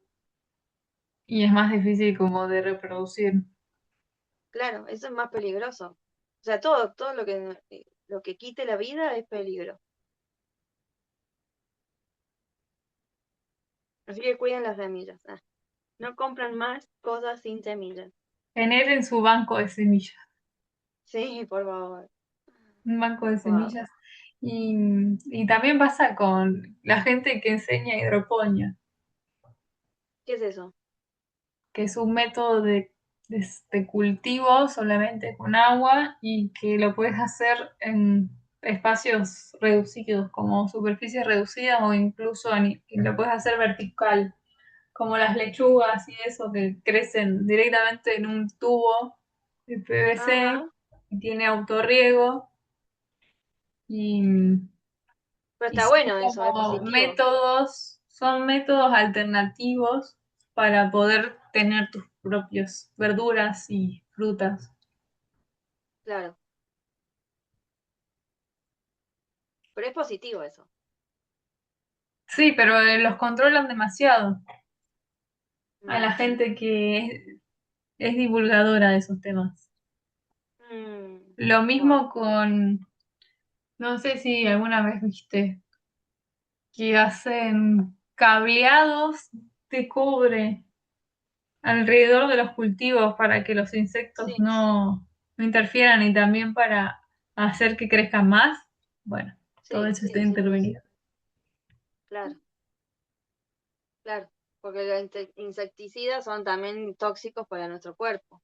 y es más difícil como de reproducir. Claro, eso es más peligroso. O sea, todo lo que quite la vida es peligro. Así que cuiden las semillas. No compran más cosas sin semillas. Generen su banco de semillas, Sí, por favor. un banco de Wow. semillas. Y también pasa con la gente que enseña hidroponía, ¿Qué es eso? que es un método de cultivo solamente con agua y que lo puedes hacer en espacios reducidos, como superficies reducidas o incluso que lo puedes hacer vertical, como las lechugas y eso que crecen directamente en un tubo de PVC Ajá. y tiene autorriego y, Pero y está son bueno eso, es como positivo. son métodos alternativos para poder tener tus propias verduras y frutas. Claro. Pero es positivo eso. Sí, pero los controlan demasiado a la Mm, gente que es divulgadora de esos temas. mm, Lo wow. mismo con, no sé si alguna vez viste que hacen cableados de cobre alrededor de los cultivos para que los insectos Sí, no interfieran y también para hacer que crezcan más. Bueno, todo sí, eso está sí, sí, sí, sí. intervenido. Claro, claro. Porque los insecticidas son también tóxicos para nuestro cuerpo.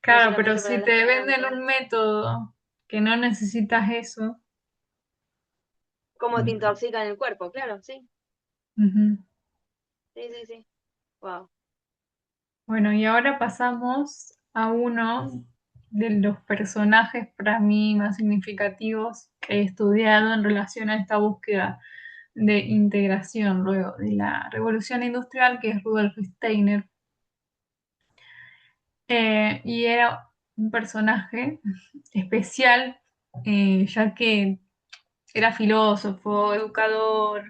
No Claro, pero solamente para si las te venden plantas. un método que no necesitas eso, ¿Cómo te mm, intoxican el cuerpo? Claro, sí. ujú. Sí, sí, sí. Wow. Bueno, y ahora pasamos a uno de los personajes para mí más significativos que he estudiado en relación a esta búsqueda de integración luego de la Revolución Industrial, que es Rudolf Steiner. Y era un personaje especial, ya que era filósofo, educador,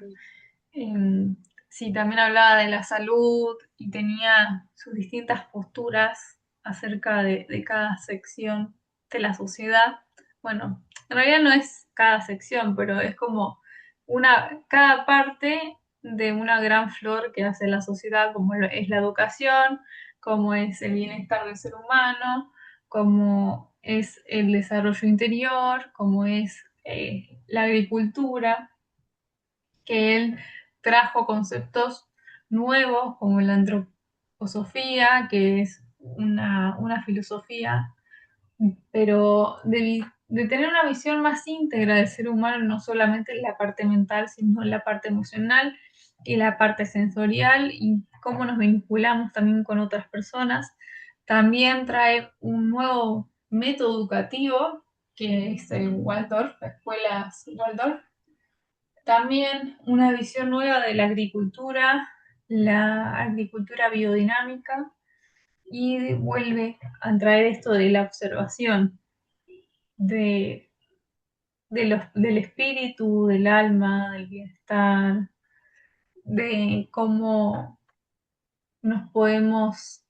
em, sí, también hablaba de la salud y tenía sus distintas posturas acerca de cada sección de la sociedad. Bueno, en realidad no es cada sección, pero es como cada parte de una gran flor que hace la sociedad, como es la educación, como es el bienestar del ser humano, como es el desarrollo interior, como es la agricultura, que él trajo conceptos nuevos como la antroposofía, que es una filosofía, pero de tener una visión más íntegra del ser humano, no solamente en la parte mental, sino en la parte emocional y la parte sensorial y cómo nos vinculamos también con otras personas. También trae un nuevo método educativo, que es el Waldorf, escuelas Waldorf, también una visión nueva de la agricultura la agricultura biodinámica y vuelve a traer esto de la observación de, del espíritu, del alma, del bienestar, de cómo nos podemos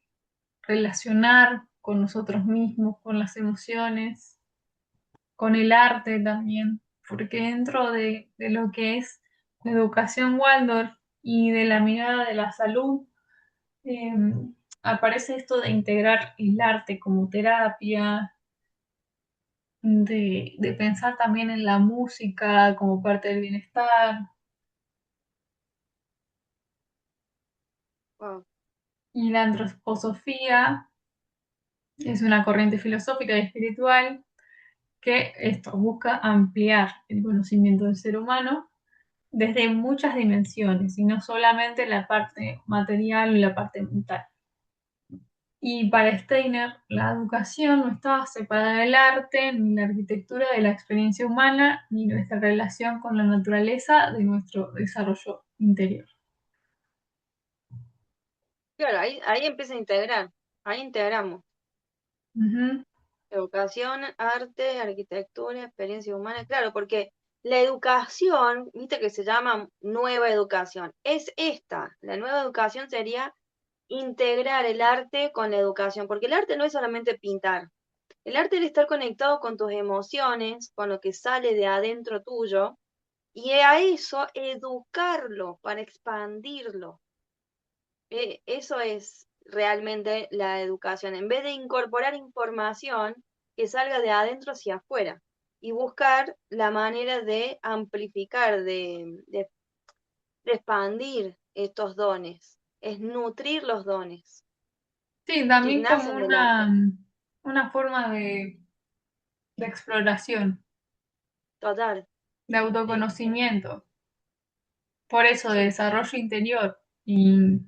relacionar con nosotros mismos, con las emociones, con el arte también, porque dentro de lo que es la educación Waldorf y de la mirada de la salud, eh, aparece esto de integrar el arte como terapia, de pensar también en la música como parte del bienestar. Wow, Y la antroposofía es una corriente filosófica y espiritual que esto busca ampliar el conocimiento del ser humano desde muchas dimensiones y no solamente la parte material y la parte mental. Y para Steiner, la educación no estaba separada del arte ni la arquitectura de la experiencia humana ni nuestra relación con la naturaleza de nuestro desarrollo interior. claro, ahí empieza a integrar, ahí integramos Ujú, educación, arte, arquitectura, experiencia humana, claro, porque la educación, viste que se llama nueva educación, es esta, la nueva educación sería integrar el arte con la educación, porque el arte no es solamente pintar, el arte es estar conectado con tus emociones, con lo que sale de adentro tuyo, y a eso educarlo para expandirlo. Eso es realmente la educación, en vez de incorporar información que salga de adentro hacia afuera y buscar la manera de amplificar, de expandir estos dones, es nutrir los dones sí, que también como nacen del arte. una forma de exploración, Total, de sí, autoconocimiento, por eso de sí. desarrollo interior y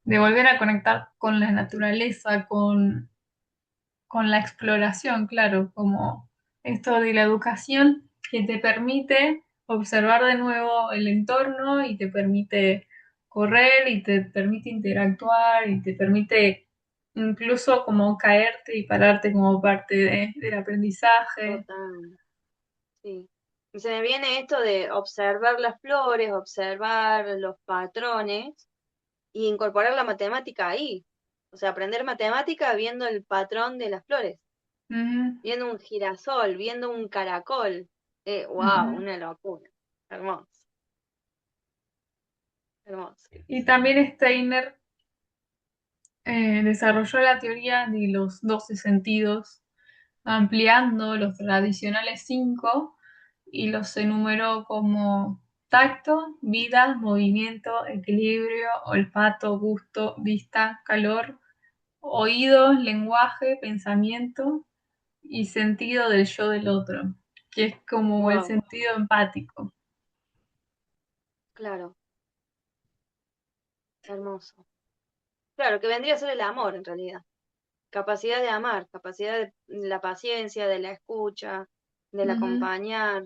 de volver a conectar con la naturaleza, con la exploración, claro, como esto de la educación que te permite observar de nuevo el entorno y te permite correr y te permite interactuar y te permite incluso como caerte y pararte como parte del aprendizaje. Total, sí. Y se me viene esto de observar las flores, observar los patrones y incorporar la matemática ahí. O sea, aprender matemática viendo el patrón de las flores, Ujú, viendo un girasol, viendo un caracol. Wow, ujú. una locura. Hermoso, hermoso. Y también Steiner desarrolló la teoría de los 12 sentidos, ampliando los tradicionales 5 y los enumeró como tacto, vida, movimiento, equilibrio, olfato, gusto, vista, calor, oído, lenguaje, pensamiento y sentido del yo del otro, que es como el Wow, sentido empático. claro, hermoso. Claro, que vendría a ser el amor en realidad. Capacidad de amar, capacidad de la paciencia, de la escucha, del Ujú. acompañar.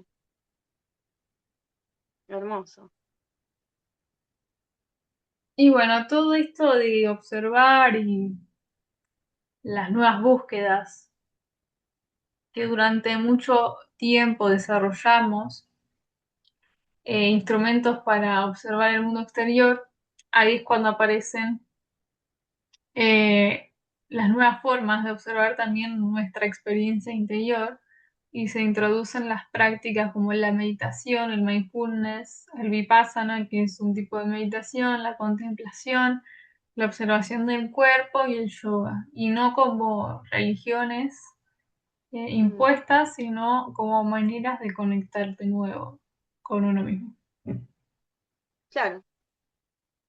Hermoso. Y bueno, todo esto de observar y las nuevas búsquedas que durante mucho tiempo desarrollamos, instrumentos para observar el mundo exterior, ahí es cuando aparecen eh, las nuevas formas de observar también nuestra experiencia interior y se introducen las prácticas como la meditación, el mindfulness, el vipassana, que es un tipo de meditación, la contemplación, la observación del cuerpo y el yoga, y no como religiones Mm, impuestas, sino como maneras de conectar de nuevo con uno mismo. claro.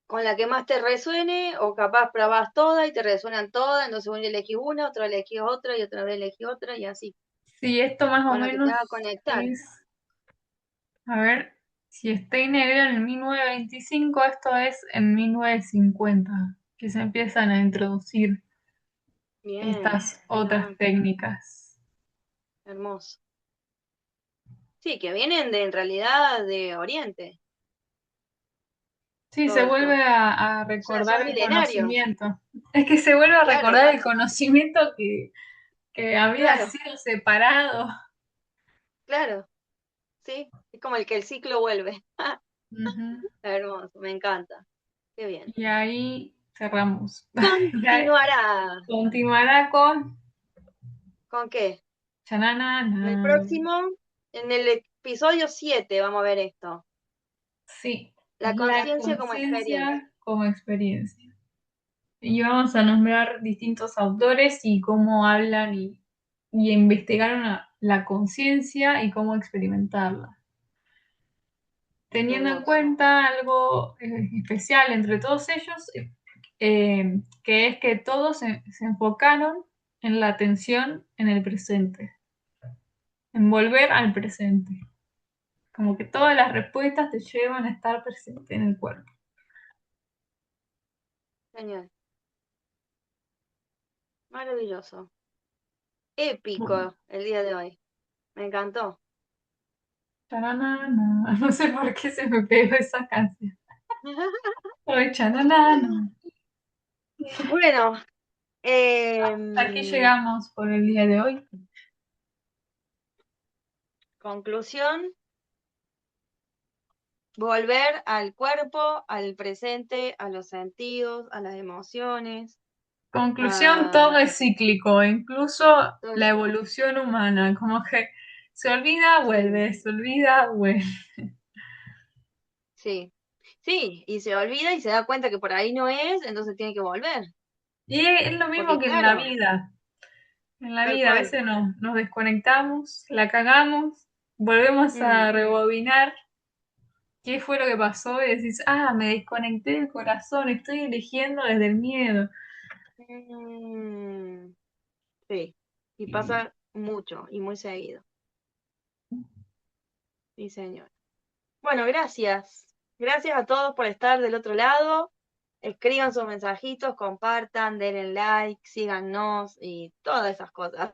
Con la que más te resuene, o capaz probás todas y te resuenan todas, entonces un elegís una, otro elegís otra y otra vez elegís otra y así. Sí, esto más o Con lo que te menos haga conectar. es, a ver, si Steiner era en 1925, esto es en 1950, que se empiezan a introducir Bien, estas mira, otras técnicas. hermoso. Sí, que vienen de en realidad de Oriente. Sí, se todo. vuelve a O sea, son recordar el milenarios. conocimiento. Es que se vuelve a Claro, recordar el conocimiento que había claro, sido separado. claro, sí. Es como el que el ciclo vuelve. Ujú. Hermoso, me encanta. Qué bien. Y ahí cerramos. Y ahí Continuará. continuará con ¿Con qué? En el chananana. próximo, en el episodio 7 vamos a ver esto. Sí, La la conciencia como experiencia. conciencia como experiencia. Y vamos a nombrar distintos autores y cómo hablan y investigaron la conciencia y cómo experimentarla. Teniendo en Hermoso. cuenta algo especial entre todos ellos, que es que todos se enfocaron en la atención en el presente, en volver al presente. Como que todas las respuestas te llevan a estar presente en el cuerpo. Genial. Maravilloso. Bueno, Épico el día de hoy. Me encantó. chananana. No sé por qué se me pegó esa canción. Hoy chananana. Bueno, Aquí llegamos por el día de hoy. conclusión, volver al cuerpo, al presente, a los sentidos, a las emociones, Conclusión, todo a es cíclico, incluso todo la eso. evolución humana, como que se olvida, Sí, vuelve, se olvida, vuelve. sí. Sí, y se olvida y se da cuenta que por ahí no es, entonces tiene que volver. Y es lo mismo Porque que en la claro, vida. En la tal vida a cual. veces nos desconectamos, la cagamos, volvemos a Mm, rebobinar qué fue lo que pasó y decís, ah, me desconecté del corazón, estoy eligiendo desde el miedo. mm, sí, y Y pasa mucho y muy seguido. Sí, señor. Bueno, gracias. Gracias a todos por estar del otro lado. Escriban sus mensajitos, compartan, denle like, síganos y todas esas cosas.